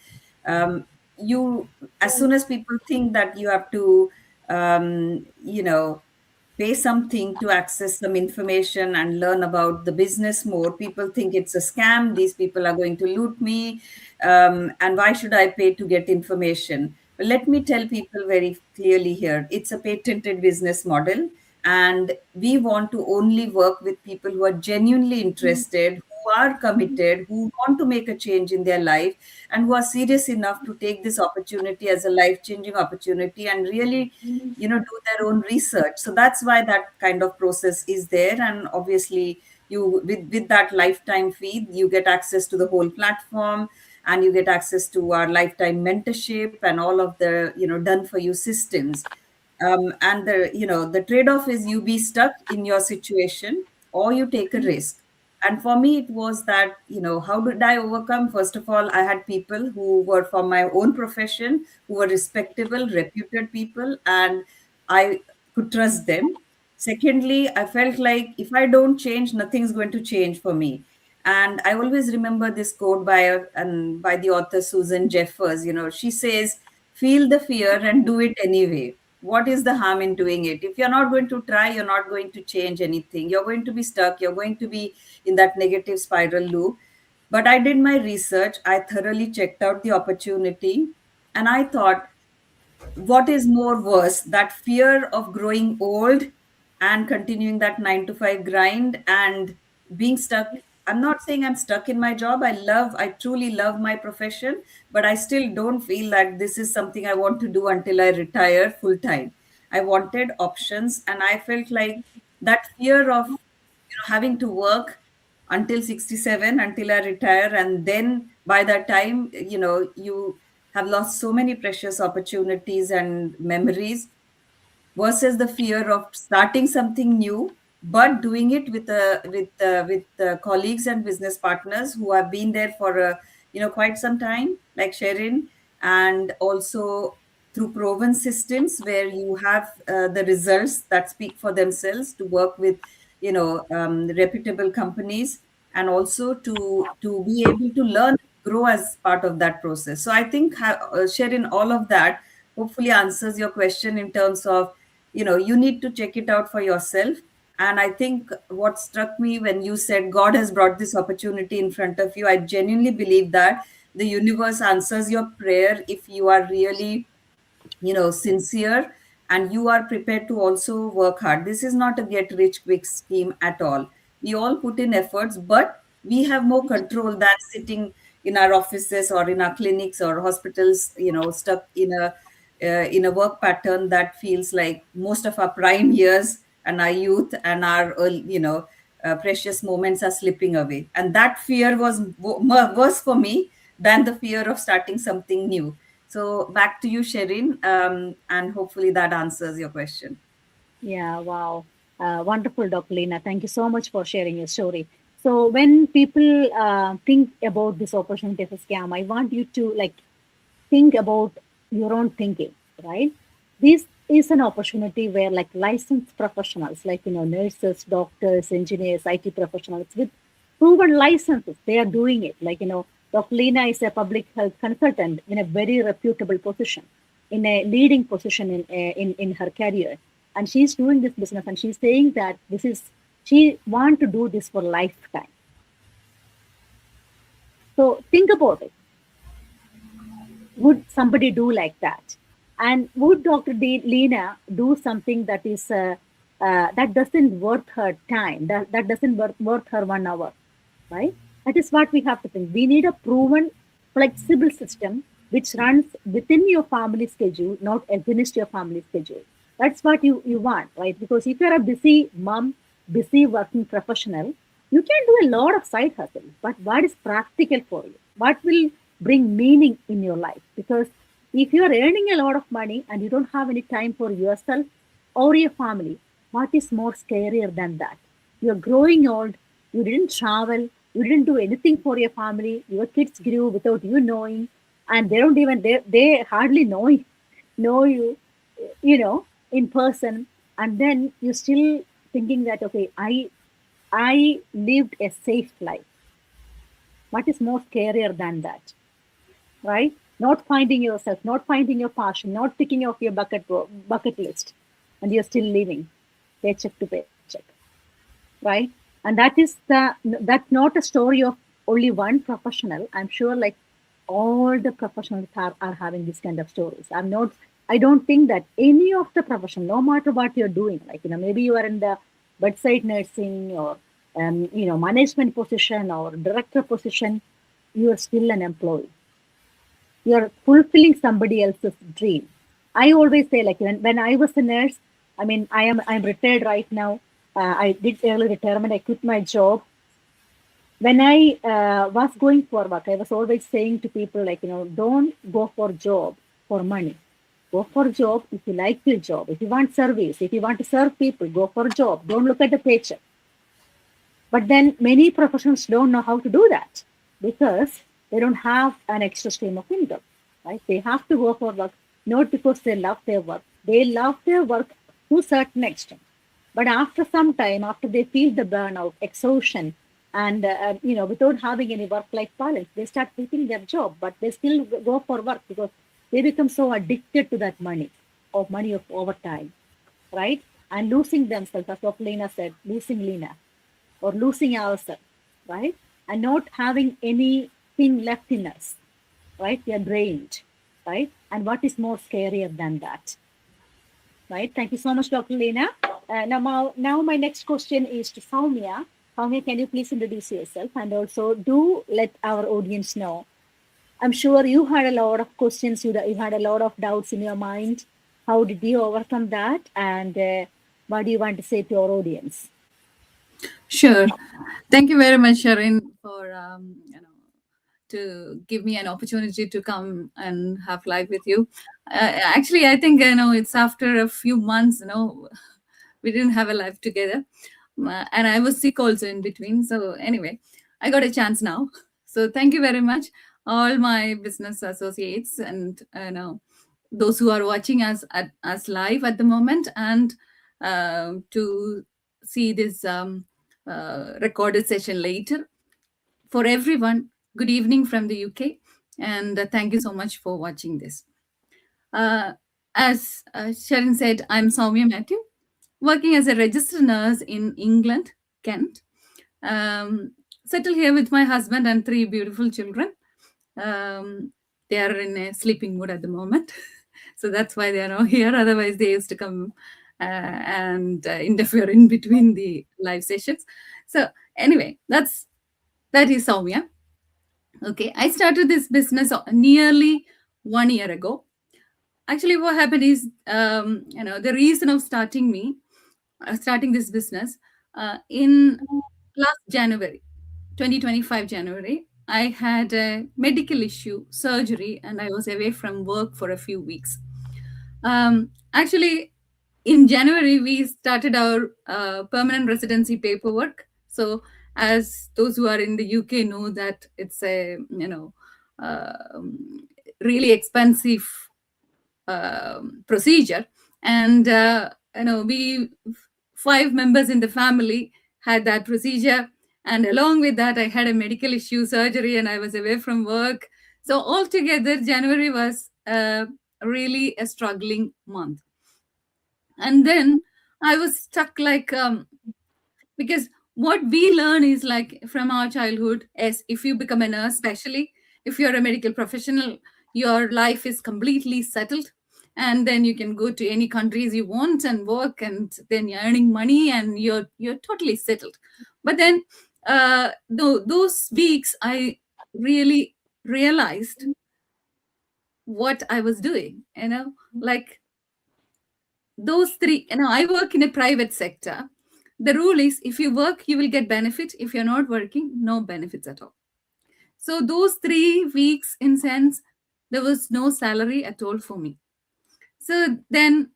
you as soon as people think that you have to, you know, pay something to access some information and learn about the business more, people think it's a scam. These people are going to loot me, and why should I pay to get information? But let me tell people very clearly here, it's a patented business model, and we want to only work with people who are genuinely interested, who are committed, who want to make a change in their life, and who are serious enough to take this opportunity as a life changing opportunity and really, do their own research. So that's why that kind of process is there. And obviously, you with that lifetime fee, you get access to the whole platform, and you get access to our lifetime mentorship and all of the done for you systems. And the trade-off is you be stuck in your situation or you take a risk. And for me, it was that, how did I overcome? First of all, I had people who were from my own profession, who were respectable, reputed people, and I could trust them. Secondly, I felt like if I don't change, nothing's going to change for me. And I always remember this quote by the author Susan Jeffers. She says, "Feel the fear and do it anyway. What is the harm in doing it? If you're not going to try, you're not going to change anything. You're going to be stuck. You're going to be in that negative spiral loop." But I did my research. I thoroughly checked out the opportunity, and I thought, what is more worse, that fear of growing old and continuing that 9 to 5 grind and being stuck. I'm not saying I'm stuck in my job. I truly love my profession, but I still don't feel that this is something I want to do until I retire full time. I wanted options, and I felt like that fear of having to work until 67, until I retire, and then by that time, you have lost so many precious opportunities and memories, versus the fear of starting something new but doing it with colleagues and business partners who have been there for quite some time, like Sherin, and also through proven systems where you have the results that speak for themselves, to work with reputable companies, and also to be able to learn, grow as part of that process. So I think Sherin, all of that hopefully answers your question in terms of, you need to check it out for yourself. And I think what struck me when you said God has brought this opportunity in front of you, I genuinely believe that the universe answers your prayer if you are really sincere, and you are prepared to also work hard. This is not a get rich quick scheme at all. We all put in efforts, but we have more control than sitting in our offices or in our clinics or hospitals, stuck in a work pattern that feels like most of our prime years and our youth and our precious moments are slipping away. And that fear was worse for me than the fear of starting something new. So back to you, Sherin, and hopefully that answers your question. Yeah, wow. Wonderful, Dr. Lena. Thank you so much for sharing your story. So, when people think about this opportunity as a scam, I want you to think about your own thinking, right? This is an opportunity where licensed professionals, nurses, doctors, engineers, IT professionals with proven licenses, they are doing it. Dr. Lena is a public health consultant in a very reputable position, in a leading position in her career, and she's doing this business, and she's saying that this is she want to do this for lifetime. So think about it. Would somebody do like that? And would Dr. Lena do something that is that doesn't worth her time, that doesn't worth her 1 hour, right? That is what we have to think. We need a proven, flexible system which runs within your family schedule, not against your family schedule. That's what you want, right? Because if you're a busy mom, busy working professional, you can do a lot of side hustle. But what is practical for you? What will bring meaning in your life? Because if you are earning a lot of money and you don't have any time for yourself or your family, what is more scarier than that? You're growing old, you didn't travel, you didn't do anything for your family, your kids grew without you knowing, and they don't even they hardly know you, in person, and then you still thinking that okay, I lived a safe life. What is more scarier than that, right? Not finding yourself, not finding your passion, not ticking off your bucket list, and you're still living paycheck to paycheck, right? And that's not a story of only one professional. I'm sure like all the professionals are having this kind of stories. I don't think that any of the profession, no matter what you're doing, like maybe you are in the bedside nursing or management position or director position, you are still an employee. You're fulfilling somebody else's dream. I always say, like when I was a nurse, I mean, I'm retired right now. I did early retirement. I quit my job. When I was going for work, I was always saying to people, like don't go for job for money. Go for job if you like your job. If you want service, if you want to serve people, go for a job. Don't look at the paycheck. But then many professionals don't know how to do that because they don't have an extra stream of income, right? They have to go for work not because they love their work. They love their work to a certain extent. But after some time, after they feel the burnout, exhaustion, and without having any work-life balance, they start hating their job, but they still go for work because they become so addicted to that money of overtime, right? And losing themselves, as Dr. Lena said, losing Lena or losing ourselves, right? And not having anything left in us, right? We are drained, right? And what is more scarier than that, right? Thank you so much, Dr. Lena. Now my next question is to Soumya. Soumya, can you please introduce yourself and also do let our audience know? I'm sure you had a lot of questions, you had a lot of doubts in your mind. How did you overcome that? And what do you want to say to our audience? Sure. Thank you very much, Sherin, for to give me an opportunity to come and have live with you. Actually, I think it's after a few months. We didn't have a life together, and I was sick also in between. So anyway, I got a chance now. So thank you very much, all my business associates, and those who are watching us live at the moment, and to see this recorded session later. For everyone, good evening from the UK, and thank you so much for watching this. As Sherin said, I'm Soumya Matthew, working as a registered nurse in England, Kent. Settled here with my husband and 3 beautiful children. They are in a sleeping mood at the moment. So that's why they are not here. Otherwise, they used to come and interfere in between the live sessions. So anyway, that is Soumya. Okay, I started this business nearly 1 year ago. Actually, what happened is, the reason of starting this business in last January, 2025 January, I had a medical issue, surgery, and I was away from work for a few weeks. Actually, in January, we started our permanent residency paperwork. So, as those who are in the UK know that it's a really expensive procedure, and we 5 members in the family had that procedure, and along with that, I had a medical issue, surgery, and I was away from work. So altogether, January was really a struggling month. And then I was stuck, like because what we learn is like from our childhood, as if you become a nurse, especially if you're a medical professional, your life is completely settled, and then you can go to any countries you want and work, and then you're earning money and you're totally settled. But then those weeks I really realized what I was doing, like those three. I work in a private sector. The rule is if you work you will get benefit, if you're not working, no benefits at all. So those 3 weeks, in sense, there was no salary at all for me. So then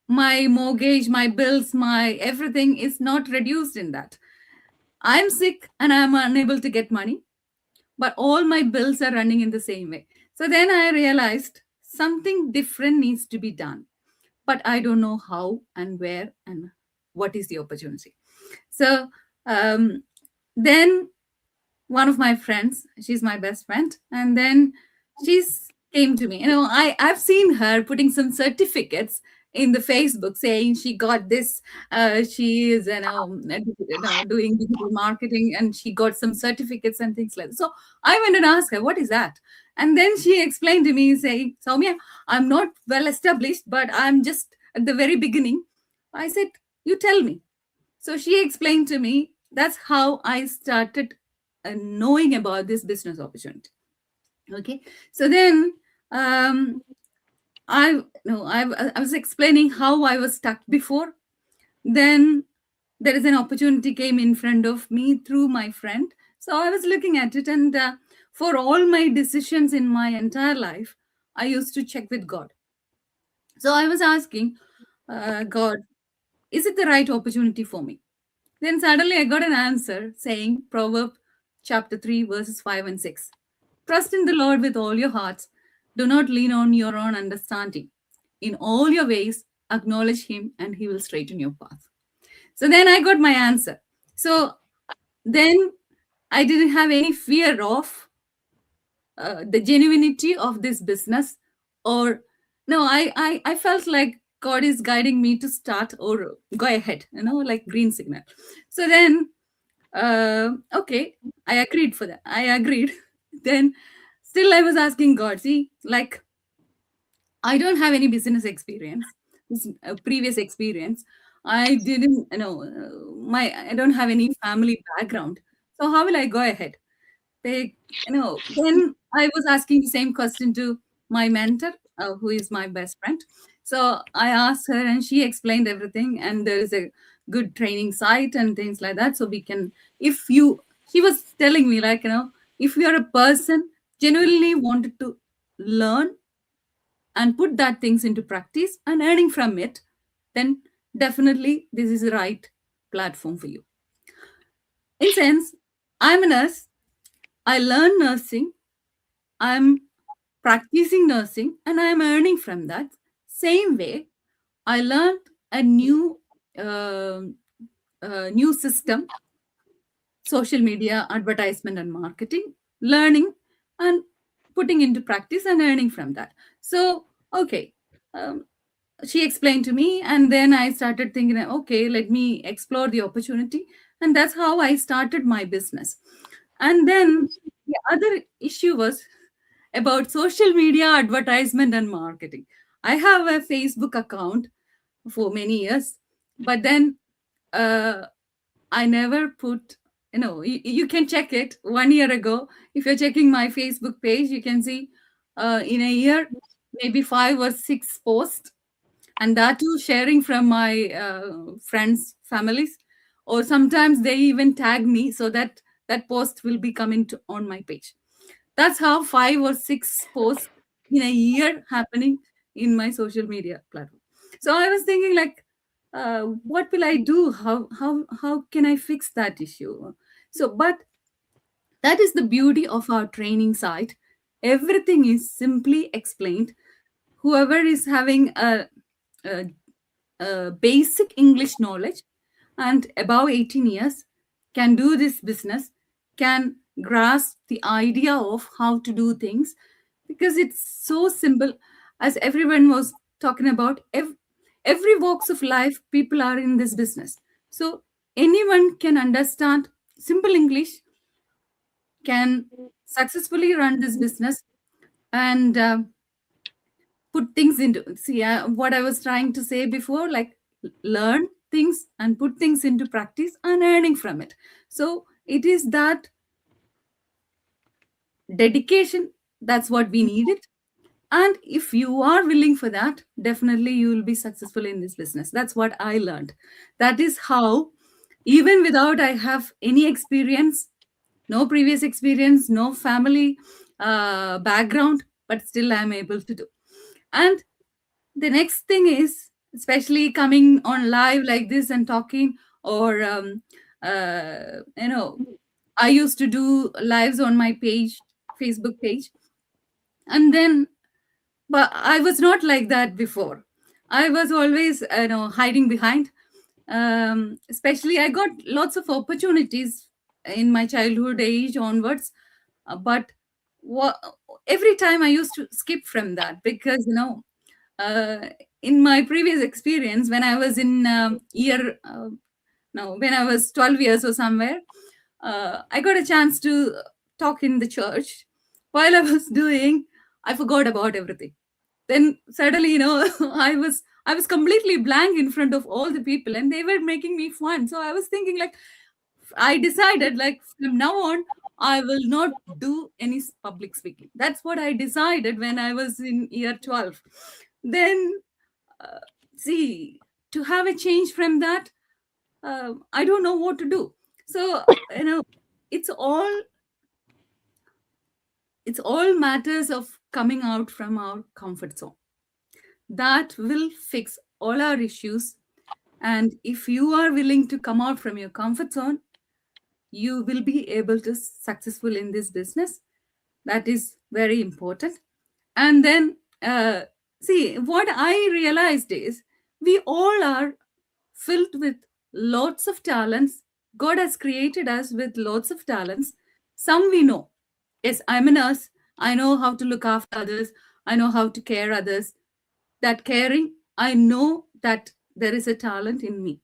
my mortgage, my bills, my everything is not reduced in that. I'm sick and I'm unable to get money, but all my bills are running in the same way. So then I realized something different needs to be done, but I don't know how and where and what is the opportunity. So um, then one of my friends, she's my best friend, and then she's came to me. I've seen her putting some certificates in the Facebook saying she got this. She is doing digital marketing, and she got some certificates and things like that. So I went and asked her, what is that? And then she explained to me saying, Soumya, I'm not well established, but I'm just at the very beginning. I said, you tell me. So she explained to me. That's how I started knowing about this business opportunity. Okay, so then I was explaining how I was stuck before. Then there is an opportunity came in front of me through my friend. So I was looking at it, and for all my decisions in my entire life, I used to check with God. So I was asking God, is it the right opportunity for me? Then suddenly I got an answer saying Proverbs chapter 3, verses 5 and 6. Trust in the Lord with all your hearts. Do not lean on your own understanding. In all your ways, acknowledge him and he will straighten your path. So then I got my answer. So then I didn't have any fear of the genuinity of this business, or no, I felt like God is guiding me to start or go ahead, like green signal. So then okay, I agreed for that. I agreed. Then still I was asking God, see, like I don't have any business experience, previous experience. I didn't, I don't have any family background. So how will I go ahead? Then I was asking the same question to my mentor, who is my best friend. So I asked her, and she explained everything. And there is a good training site and things like that. So we can, she was telling me, like, if you are a person genuinely wanted to learn and put that things into practice and earning from it, then definitely this is the right platform for you. In sense, I'm a nurse. I learn nursing. I'm practicing nursing, and I'm earning from that. Same way, I learned a um new system, social media, advertisement, and marketing, learning and putting into practice and earning from that. So, okay, um, she explained to me, and then I started thinking, okay, let me explore the opportunity, and that's how I started my business. And then the other issue was about social media advertisement and marketing. I have a Facebook account for many years, but then uh, I never put, you can check it 1 year ago. If you're checking my Facebook page, you can see in a year, maybe 5 or 6 posts, and that too sharing from my friends, families, or sometimes they even tag me so that that post will be coming on my page. That's how 5 or 6 posts in a year happening in my social media platform. So I was thinking, like, what will I do? How can I fix that issue? So, but that is the beauty of our training site. Everything is simply explained. Whoever is having a, basic English knowledge and above 18 years can do this business, can grasp the idea of how to do things, because it's so simple. As everyone was talking about, every walks of life, people are in this business. So anyone can understand simple English, can successfully run this business, and put things into, see, what I was trying to say before, like learn things and put things into practice and earning from it. So it is that dedication, that's what we needed. And if you are willing for that, definitely you will be successful in this business. That's what I learned. That is how, even without I have any experience, no previous experience, no family background, but still I'm able to do. And the next thing is, especially coming on live like this and talking, or I used to do lives on my page, Facebook page, and then, but I was not like that before. I was always hiding behind. Especially, I got lots of opportunities in my childhood age onwards, but wha- every time I used to skip from that because uh, in my previous experience when I was in year no when I was 12 years or somewhere, I got a chance to talk in the church. While I was doing, I forgot about everything. Then suddenly, I was completely blank in front of all the people, and they were making me fun. So I was thinking, like, I decided, like, from now on, I will not do any public speaking. That's what I decided when I was in year 12. Then, uh, see, to have a change from that, I don't know what to do. So, it's all it's all matters of coming out from our comfort zone. That will fix all our issues. And if you are willing to come out from your comfort zone, you will be able to successful in this business. That is very important. And then, see, what I realized is we all are filled with lots of talents. God has created us with lots of talents. Some we know. Yes, I'm a nurse. I know how to look after others. I know how to care others. That caring, I know that there is a talent in me.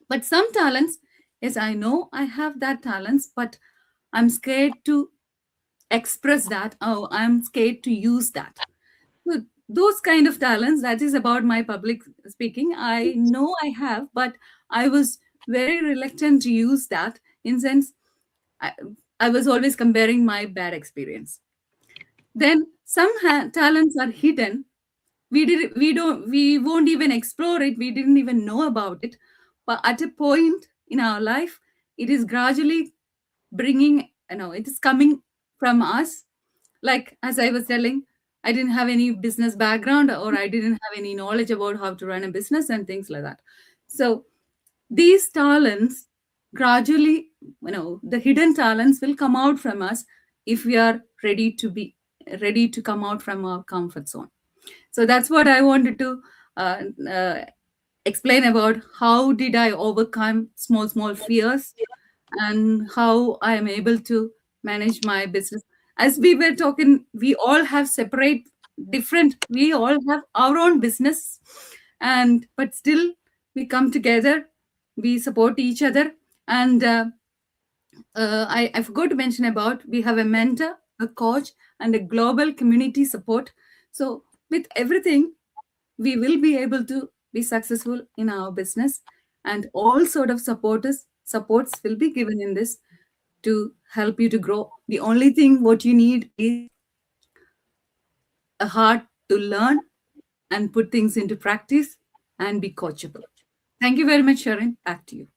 But some talents, yes, I know I have that talents, but I'm scared to express that. Oh, I'm scared to use that. So those kind of talents, that is about my public speaking. I know I have, but I was very reluctant to use that. In sense, I, I was always comparing my bad experience. Then some talents are hidden. We won't even explore it. We didn't even know about it. But at a point in our life, it is gradually bringing. It is coming from us. Like as I was telling, I didn't have any business background, or I didn't have any knowledge about how to run a business and things like that. So these talents gradually, the hidden talents will come out from us if we are ready to come out from our comfort zone. So that's what I wanted to uh, uh, explain about how did I overcome small fears and how I am able to manage my business. As we were talking, we all have we all have our own business, and but still we come together, we support each other, and I forgot to mention about we have a mentor, a coach, and a global community support. So with everything, we will be able to be successful in our business, and all sort of supports will be given in this to help you to grow. The only thing what you need is a heart to learn and put things into practice and be coachable. Thank you very much, Sharon. Back to you.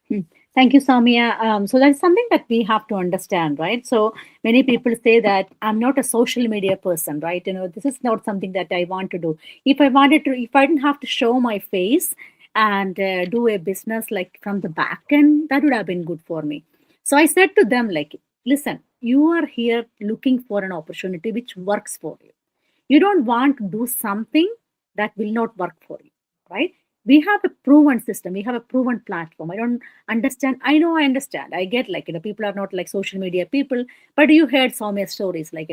Hmm. Thank you, Samia. So that's something that we have to understand, right? So many people say that I'm not a social media person, right? This is not something that I want to do. If I didn't have to show my face and do a business like from the back end, that would have been good for me. So I said to them, like, listen, you are here looking for an opportunity which works for you. You don't want to do something that will not work for you, right? We have a proven system, we have a proven platform. I don't understand. I understand, I get, like, people are not like social media people, but you heard so many stories, like,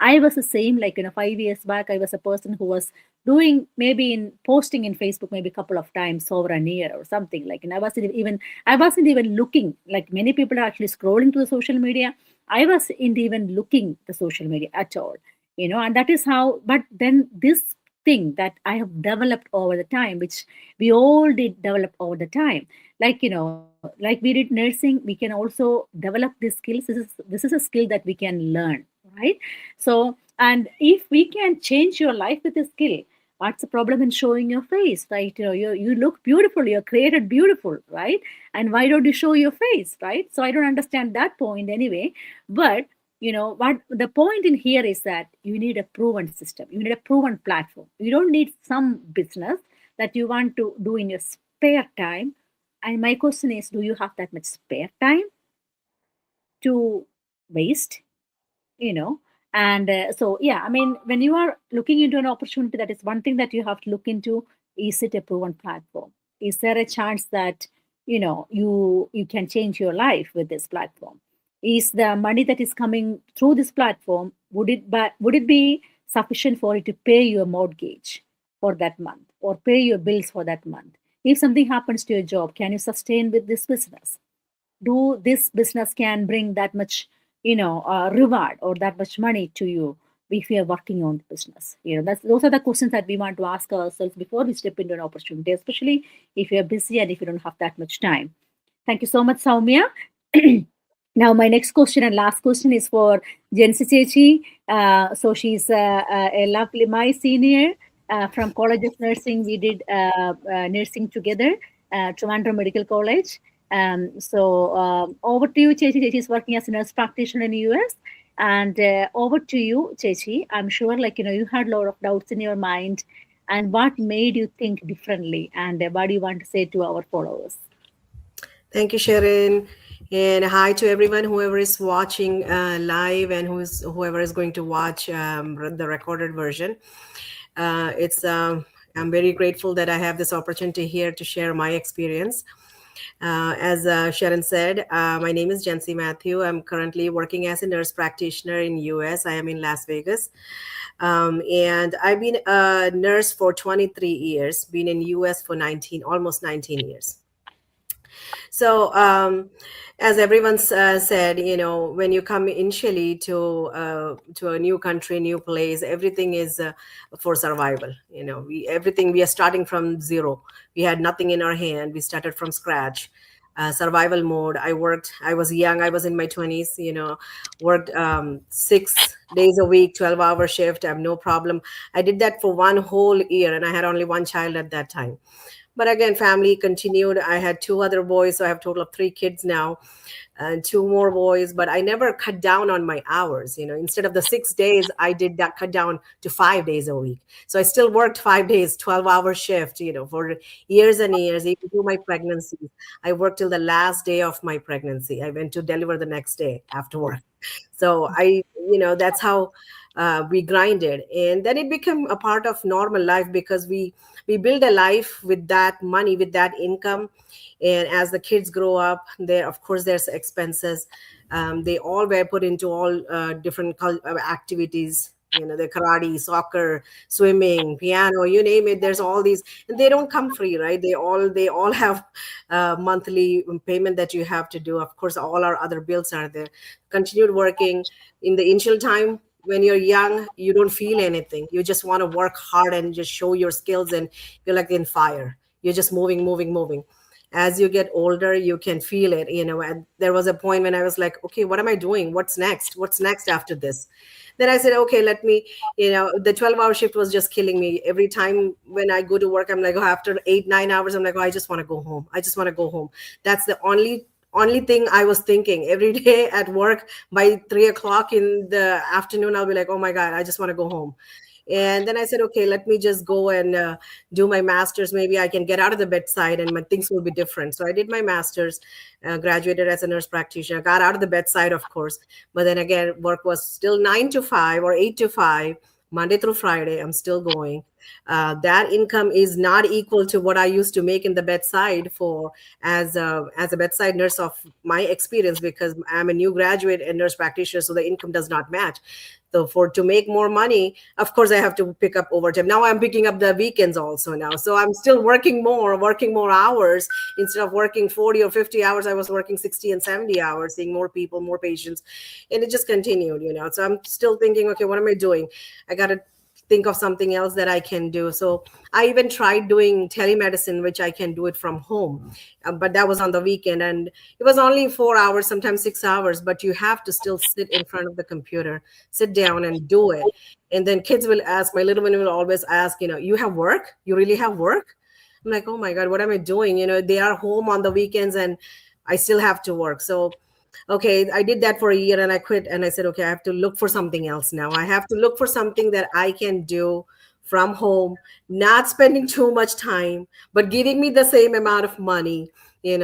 I was the same, like, 5 years back I was a person who was doing maybe in posting in Facebook maybe a couple of times over a year or something, like, and I wasn't even looking, like many people are actually scrolling to the social media. I wasn't even looking the social media at all, and that is how. But then this thing that I have developed over the time, which we all did develop over the time, like, like we did nursing, we can also develop these skills. This is a skill that we can learn, right? So, and if we can change your life with a skill, what's the problem in showing your face, right? You look beautiful, you're created beautiful, right? And why don't you show your face, right? So I don't understand that point anyway. But what the point in here is that you need a proven system, you need a proven platform. You don't need some business that you want to do in your spare time. And my question is, do you have that much spare time to waste? you know and so, yeah, I mean, when you are looking into an opportunity, that is one thing that you have to look into. Is it a proven platform? is there a chance that you can change your life with this platform? Is the money that is coming through this platform, would it be sufficient for you to pay your mortgage for that month or pay your bills for that month? If something happens to your job, can you sustain with this business? Do this business can bring that much reward or that much money to you if you are working on the business? Those are the questions that we want to ask ourselves before we step into an opportunity, especially if you're busy and if you don't have that much time. Thank you so much, Saumya. Now, my next question and last question is for Jensi Chechi. So she's a lovely, my senior from College of Nursing. We did nursing together, Trivandrum Medical College. Over to you, Chechi. Chechi is working as a nurse practitioner in the US. And over to you, Chechi. I'm sure, you had a lot of doubts in your mind. And what made you think differently? And what do you want to say to our followers? Thank you, Sherin. And hi to everyone, whoever is watching live and whoever is going to watch the recorded version. I'm very grateful that I have this opportunity here to share my experience. As Sherin said, my name is Jensi Matthew. I'm currently working as a nurse practitioner in US. I am in Las Vegas. And I've been a nurse for 23 years, been in US for almost 19 years. So, as everyone said, when you come initially to a new country, new place, everything is for survival. We are starting from zero. We had nothing in our hand. We started from scratch. Survival mode. I was young. I was in my 20s, worked 6 days a week, 12-hour shift. I have no problem. I did that for one whole year, and I had only one child at that time. But again, family continued. I had 2 other boys, so I have a total of 3 kids now, and 2 more boys. But I never cut down on my hours. Instead of the 6 days, I did that cut down to 5 days a week. So I still worked 5 days, 12-hour shift, for years and years. Even through my pregnancy, I worked till the last day of my pregnancy. I went to deliver the next day after work. So that's how we grinded, and then it became a part of normal life because we build a life with that money, with that income. And as the kids grow up, of course there's expenses. They all were put into all different activities, the karate, soccer, swimming, piano, you name it. There's all these, and they don't come free, right? They all have monthly payment that you have to do. Of course, all our other bills are there. Continued working in the initial time. When you're young, you don't feel anything. You just want to work hard and just show your skills, and you're like in fire. You're just moving. As you get older, you can feel it, and there was a point when I was like, okay, what am I doing? What's next after this? Then I said, okay, let me, the 12-hour shift was just killing me. Every time when I go to work, I'm like, oh, after 8-9 hours, I'm like, oh, I just want to go home. That's the only thing I was thinking every day at work. By 3 o'clock in the afternoon, I'll be like, oh my God, I just want to go home. And then I said, okay, let me just go and do my master's. Maybe I can get out of the bedside and my things will be different. So I did my master's, graduated as a nurse practitioner, got out of the bedside, of course. But then again, work was still 9 to 5 or 8 to 5. Monday through Friday, I'm still going. That income is not equal to what I used to make in the bedside as a bedside nurse of my experience, because I'm a new graduate and nurse practitioner, so the income does not match. So to make more money, of course, I have to pick up overtime. Now I'm picking up the weekends also now. So I'm still working more hours. Instead of working 40 or 50 hours, I was working 60 and 70 hours, seeing more people, more patients. And it just continued, So I'm still thinking, okay, what am I doing? I got to think of something else that I can do. So I even tried doing telemedicine, which I can do it from home. But that was on the weekend, and it was only 4 hours, sometimes 6 hours, but you have to still sit in front of the computer, sit down and do it. And then kids will ask, my little one will always ask, you have work? You really have work? I'm like, oh my God, what am I doing? They are home on the weekends and I still have to work. So okay, I did that for a year and I quit, and I said, okay, I have to look for something else now. I have to look for something that I can do from home, not spending too much time, but giving me the same amount of money.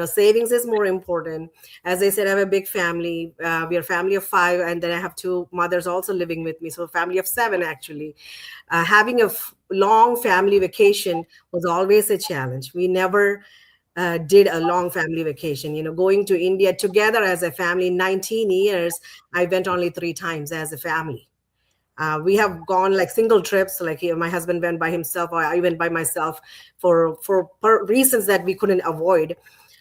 Savings is more important. As I said, I have a big family. We are a family of 5, and then I have 2 mothers also living with me. So a family of 7, actually. Having a long family vacation was always a challenge. We never did a long family vacation. Going to India together as a family, 19 years, I went only 3 times as a family. We have gone like single trips, like my husband went by himself, or I went by myself for reasons that we couldn't avoid.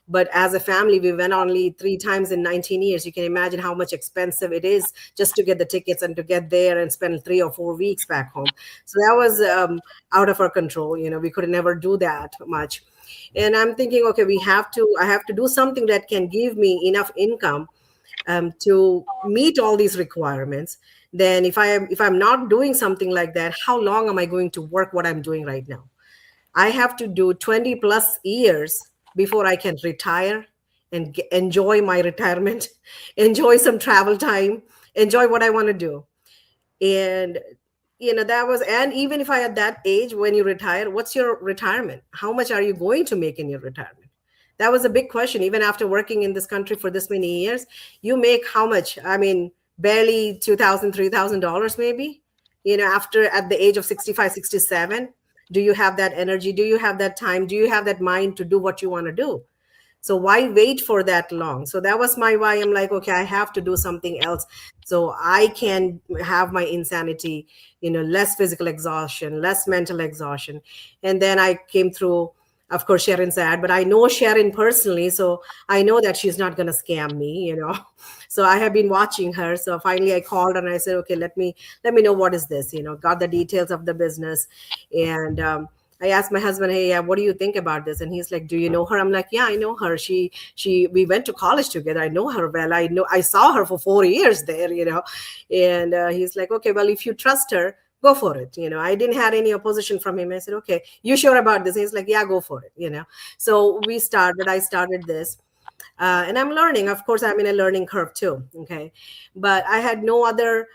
But as a family, we went only 3 times in 19 years. You can imagine how much expensive it is just to get the tickets and to get there and spend 3 or 4 weeks back home. So that was out of our control. We could never do that much. And I'm thinking, okay, I have to do something that can give me enough income to meet all these requirements. Then if I'm not doing something like that, how long am I going to work what I'm doing right now? I have to do 20 plus years before I can retire and enjoy my retirement, enjoy some travel time, enjoy what I want to do. And that was, and even if I at that age, when you retire, what's your retirement? How much are you going to make in your retirement? That was a big question. Even after working in this country for this many years, you make how much? I mean, barely $2,000, $3,000 maybe, after at the age of 65, 67. Do you have that energy? Do you have that time? Do you have that mind to do what you want to do? So why wait for that long? So that was my why. I'm like, okay, I have to do something else so I can have my insanity, less physical exhaustion, less mental exhaustion. And then I came through, of course, Sherin's ad, but I know Sherin personally, so I know that she's not going to scam me. So I have been watching her. So finally I called and I said, okay, let me know what is this, got the details of the business. And I asked my husband, hey, what do you think about this? And he's like, do you know her? I'm like, yeah, I know her. We went to college together. I know her well. I saw her for 4 years there, and he's like, okay, well, if you trust her, go for it. I didn't have any opposition from him. I said, okay, you sure about this? He's like, yeah, go for it. So I started this. And I'm learning. Of course, I'm in a learning curve too. Okay. But I had no other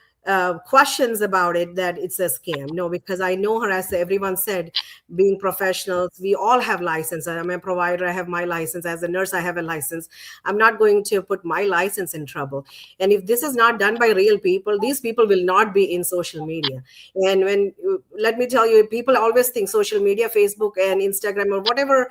questions about it that it's a scam. No, because I know her, as everyone said, being professionals, we all have license. I'm a provider. I have my license. As a nurse, I have a license. I'm not going to put my license in trouble. And if this is not done by real people, these people will not be in social media. And let me tell you, people always think social media, Facebook and Instagram or whatever,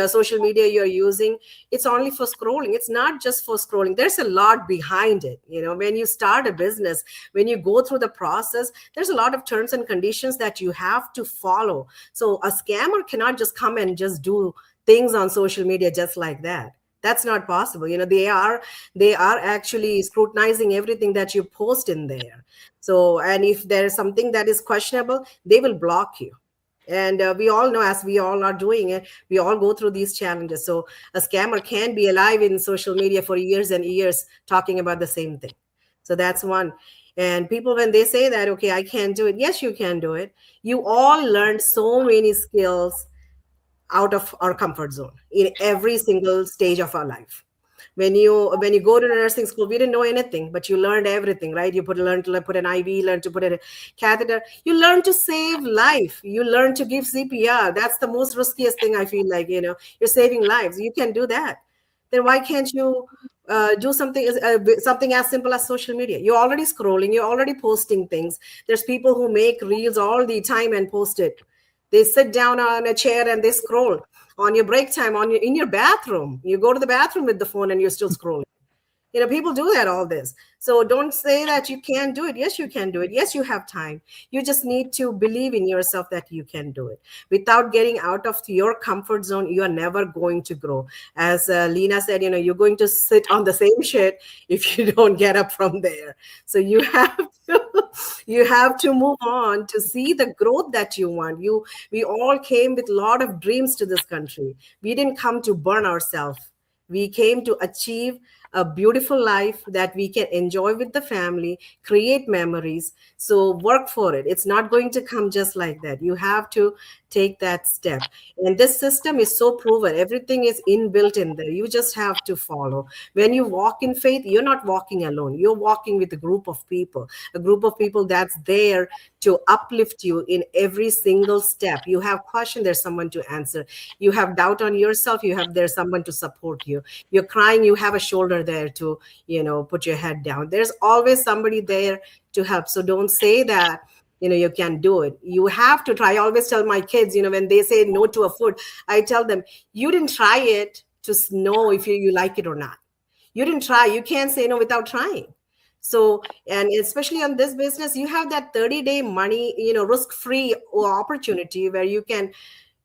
social media you're using, it's only for scrolling. It's not just for scrolling. There's a lot behind it. When you start a business, when you go through the process, there's a lot of terms and conditions that you have to follow. So a scammer cannot just come and just do things on social media just like that. That's not possible. They are actually scrutinizing everything that you post in there. So, and if there's something that is questionable, they will block you. And we all know, as we all are doing it, we all go through these challenges. So a scammer can be alive in social media for years and years talking about the same thing. So that's one. And people, when they say that, okay, I can't do it. Yes, you can do it. You all learned so many skills out of our comfort zone in every single stage of our life. When you go to nursing school, we didn't know anything, but you learned everything, right? You learn to put an IV, learn to put a catheter. You learn to save life. You learn to give CPR. That's the most riskiest thing, I feel like. You're saving lives. You can do that. Then why can't you do something as simple as social media? You're already scrolling. You're already posting things. There's people who make reels all the time and post it. They sit down on a chair and they scroll on your break time, in your bathroom. You go to the bathroom with the phone and you're still scrolling. People do that, all this. So don't say that you can't do it. Yes, you can do it. Yes, you have time. You just need to believe in yourself that you can do it. Without getting out of your comfort zone, you are never going to grow. As Lena said, you're going to sit on the same shit if you don't get up from there. So you have to move on to see the growth that you want. We all came with a lot of dreams to this country. We didn't come to burn ourselves. We came to achieve a beautiful life that we can enjoy with the family, create memories. So work for it. It's not going to come just like that. You have to take that step. And this system is so proven. Everything is inbuilt in there. You just have to follow. When you walk in faith, you're not walking alone. You're walking with a group of people that's there to uplift you in every single step. You have question, there's someone to answer. You have doubt on yourself, there's someone to support you. You're crying, you have a shoulder there to, put your head down. There's always somebody there to help. So don't say that you can do it. You have to try. I always tell my kids, when they say no to a food, I tell them, you didn't try it to know if you like it or not. You didn't try. You can't say no without trying. So, and especially on this business, you have that 30-day money, risk-free opportunity where you can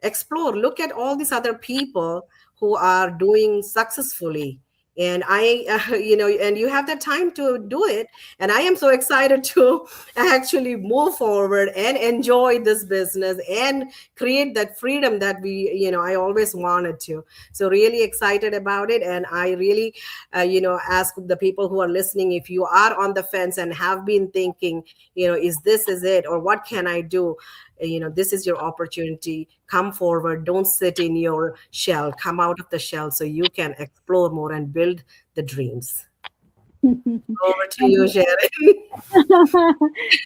explore, look at all these other people who are doing successfully. And and you have that time to do it. And I am so excited to actually move forward and enjoy this business and create that freedom that I always wanted to. So really excited about it. And I really ask the people who are listening, if you are on the fence and have been thinking, is it, or what can I do? This is your opportunity. Come forward. Don't sit in your shell. Come out of the shell so you can explore more and build the dreams. Over to you, Sherin.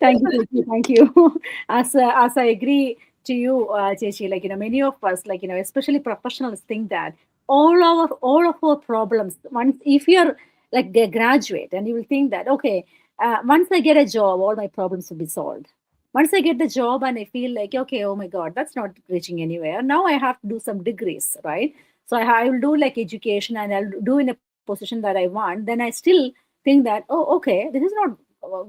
Thank you, Chechi, thank you. As I agree to you, Chechi, many of us, especially professionals, think that all of our problems, once if you're like they graduate, and you will think that, okay, once I get a job, all my problems will be solved. Once I get the job and I feel like, okay, oh my God, that's not reaching anywhere. Now I have to do some degrees, right? So I will do like education, and I'll do in a position that I want. Then I still think that, oh, okay, this is not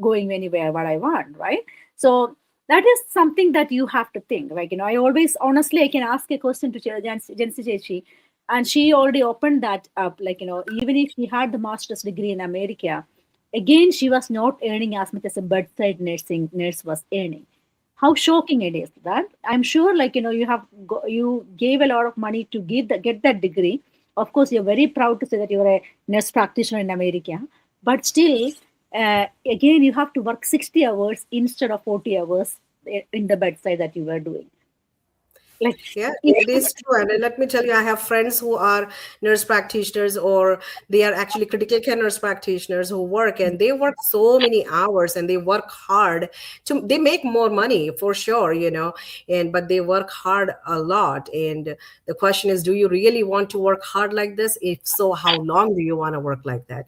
going anywhere what I want, right? So that is something that you have to think. I always, honestly, I can ask a question to Jansi Chechi, and she already opened that up. Even if she had the master's degree in America, again, she was not earning as much as a bedside nursing nurse was earning. How shocking it is that I'm sure, you gave a lot of money to get that degree. Of course, you're very proud to say that you're a nurse practitioner in America, but still, again, you have to work 60 hours instead of 40 hours in the bedside that you were doing. Yeah, it is true. And let me tell you, I have friends who are nurse practitioners, or they are actually critical care nurse practitioners who work, and they work so many hours and they work hard they make more money for sure, but they work hard a lot. And the question is, do you really want to work hard like this? If so, how long do you want to work like that?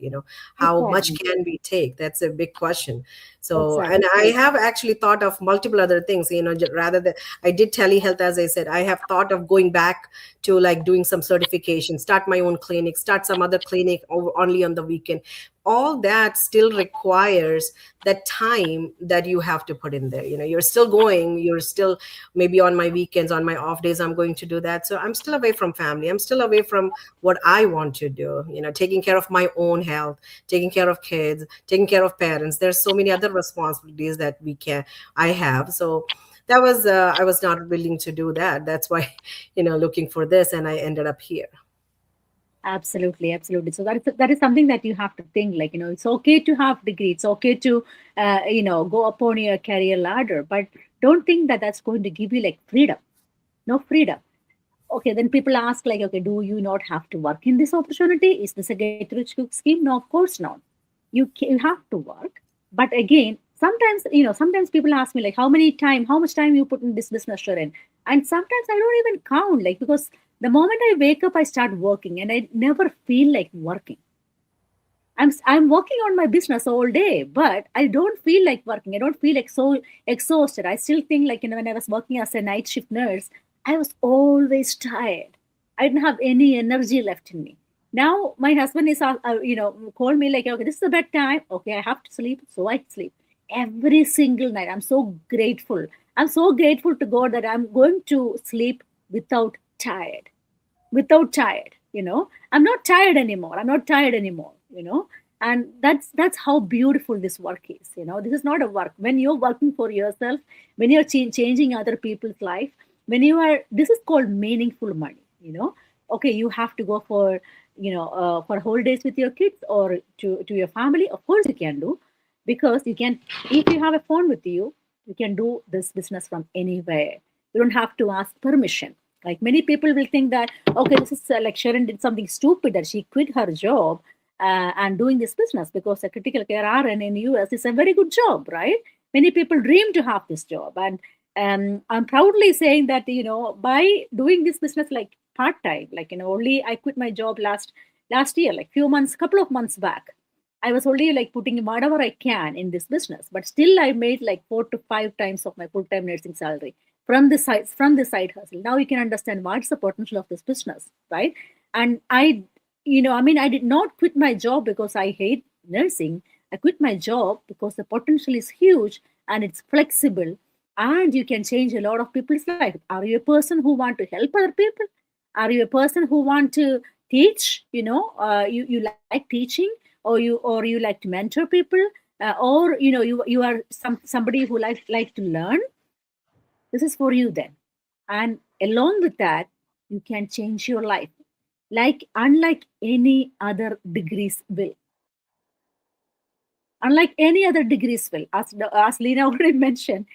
How much Exactly. can we take? That's a big question. So, Exactly. and I have actually thought of multiple other things, rather than I did telehealth, as I said, I have thought of going back to like doing some certification, start my own clinic, start some other clinic only on the weekend. All that still requires that time that you have to put in there. You're still going, you're still maybe on my weekends, on my off days, I'm going to do that. So I'm still away from family. I'm still away from what I want to do, taking care of my own health, taking care of kids, taking care of parents. There's so many other responsibilities that I have. So that was I was not willing to do that. That's why looking for this, and I ended up here. Absolutely, absolutely. So that is something that you have to think. It's okay to have degree. It's okay to go upon your career ladder, but don't think that that's going to give you like freedom. No freedom. Okay, then people ask like, okay, do you not have to work in this opportunity? Is this a get rich quick scheme? No, of course not. You have to work, but again, sometimes people ask me like, how much time you put in this business, Sharon? And sometimes I don't even count, because the moment I wake up, I start working, and I never feel like working. I'm working on my business all day, but I don't feel like working. I don't feel like so exhausted. I still think when I was working as a night shift nurse, I was always tired. I didn't have any energy left in me. Now my husband is, called me like, okay, this is the bedtime. Okay, I have to sleep, so I sleep every single night. I'm so grateful. I'm so grateful to God that I'm going to sleep without tired without tired. I'm not tired anymore. And that's how beautiful this work is. This is not a work. When you're working for yourself, when you're changing other people's life, this is called meaningful money. Okay, you have to go for for holidays with your kids or to your family. Of course you can do, because you can, if you have a phone with you, you can do this business from anywhere. You don't have to ask permission. Like many people will think that, okay, this is like Sharon did something stupid, that she quit her job and doing this business, because a critical care RN in US is a very good job, right? Many people dream to have this job. And I'm proudly saying that, by doing this business like part-time, only I quit my job last year, like couple of months back. I was only like putting whatever I can in this business, but still I made like 4 to 5 times of my full-time nursing salary from the side hustle. Now you can understand what's the potential of this business, right? And I did not quit my job because I hate nursing. I quit my job because the potential is huge and it's flexible and you can change a lot of people's life. Are you a person who want to help other people? Are you a person who want to teach? You like teaching, or you like to mentor people, or you are somebody who like to learn. This is for you then. And along with that, you can change your life, like unlike any other degrees will. Unlike any other degrees will, as Lena already mentioned,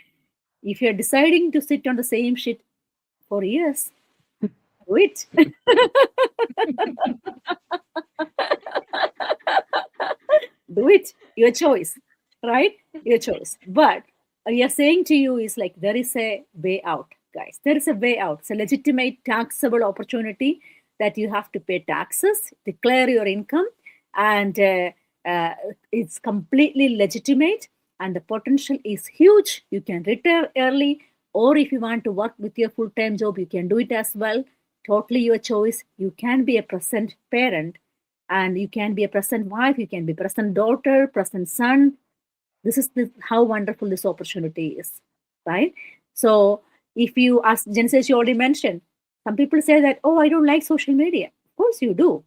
if you're deciding to sit on the same shit for years, do it. Do it. Your choice, right? Your choice. But we are saying to you is like there is a way out, guys. There is a way out. It's a legitimate taxable opportunity that you have to pay taxes, declare your income, and it's completely legitimate. And the potential is huge. You can retire early, or if you want to work with your full-time job, you can do it as well. Totally your choice. You can be a present parent, and you can be a present wife, you can be present daughter, present son. This is how wonderful this opportunity is, right? So if you, as Jen says, you already mentioned, some people say that, oh, I don't like social media. Of course you do.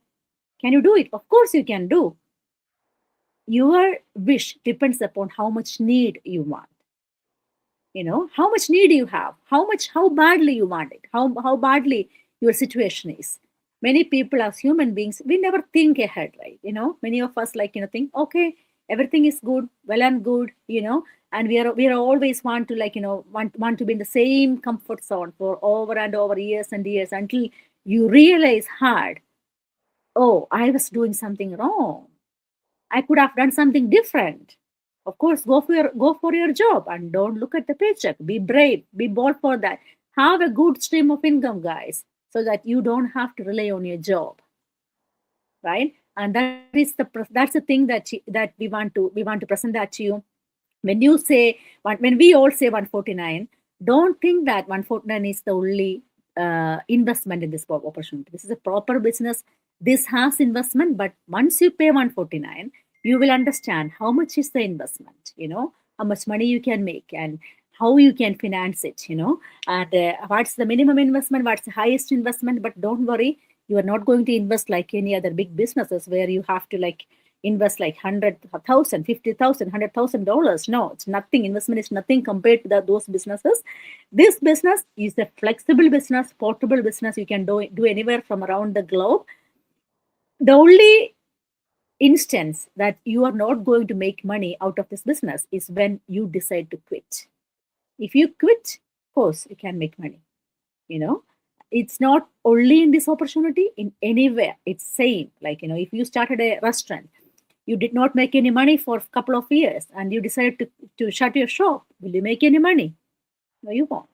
Can you do it? Of course you can do. Your wish depends upon how much need you want. How much need you have, how badly you want it, how badly your situation is. Many people as human beings, we never think ahead, right? Many of us think, okay, everything is good, well and good, and we are always want to want to be in the same comfort zone for over and over years and years until you realize hard, oh, I was doing something wrong. I could have done something different. Of course, go for your job and don't look at the paycheck. Be brave, be bold for that. Have a good stream of income, guys, so that you don't have to rely on your job, right? And that's the thing that we want to present that to you. When we all say 149, don't think that 149 is the only investment in this opportunity. This is a proper business. This has investment, but once you pay 149, you will understand how much is the investment, how much money you can make and how you can finance it, and what's the minimum investment, what's the highest investment. But don't worry, you are not going to invest like any other big businesses where you have to invest like $100,000, $50,000, $100,000. No, it's nothing. Investment is nothing compared to those businesses. This business is a flexible business, portable business. You can do anywhere from around the globe. The only instance that you are not going to make money out of this business is when you decide to quit. If you quit, of course, you can make money. It's not only in this opportunity, in anywhere. It's same. If you started a restaurant, you did not make any money for a couple of years and you decided to shut your shop. Will you make any money? No, you won't.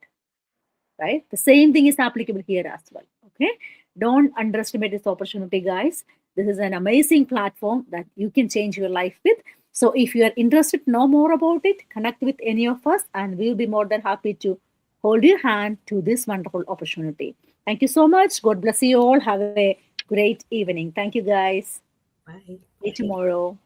Right? The same thing is applicable here as well. Okay? Don't underestimate this opportunity, guys. This is an amazing platform that you can change your life with. So if you are interested to know more about it, connect with any of us and we'll be more than happy to hold your hand to this wonderful opportunity. Thank you so much. God bless you all. Have a great evening. Thank you, guys. Bye. See you tomorrow.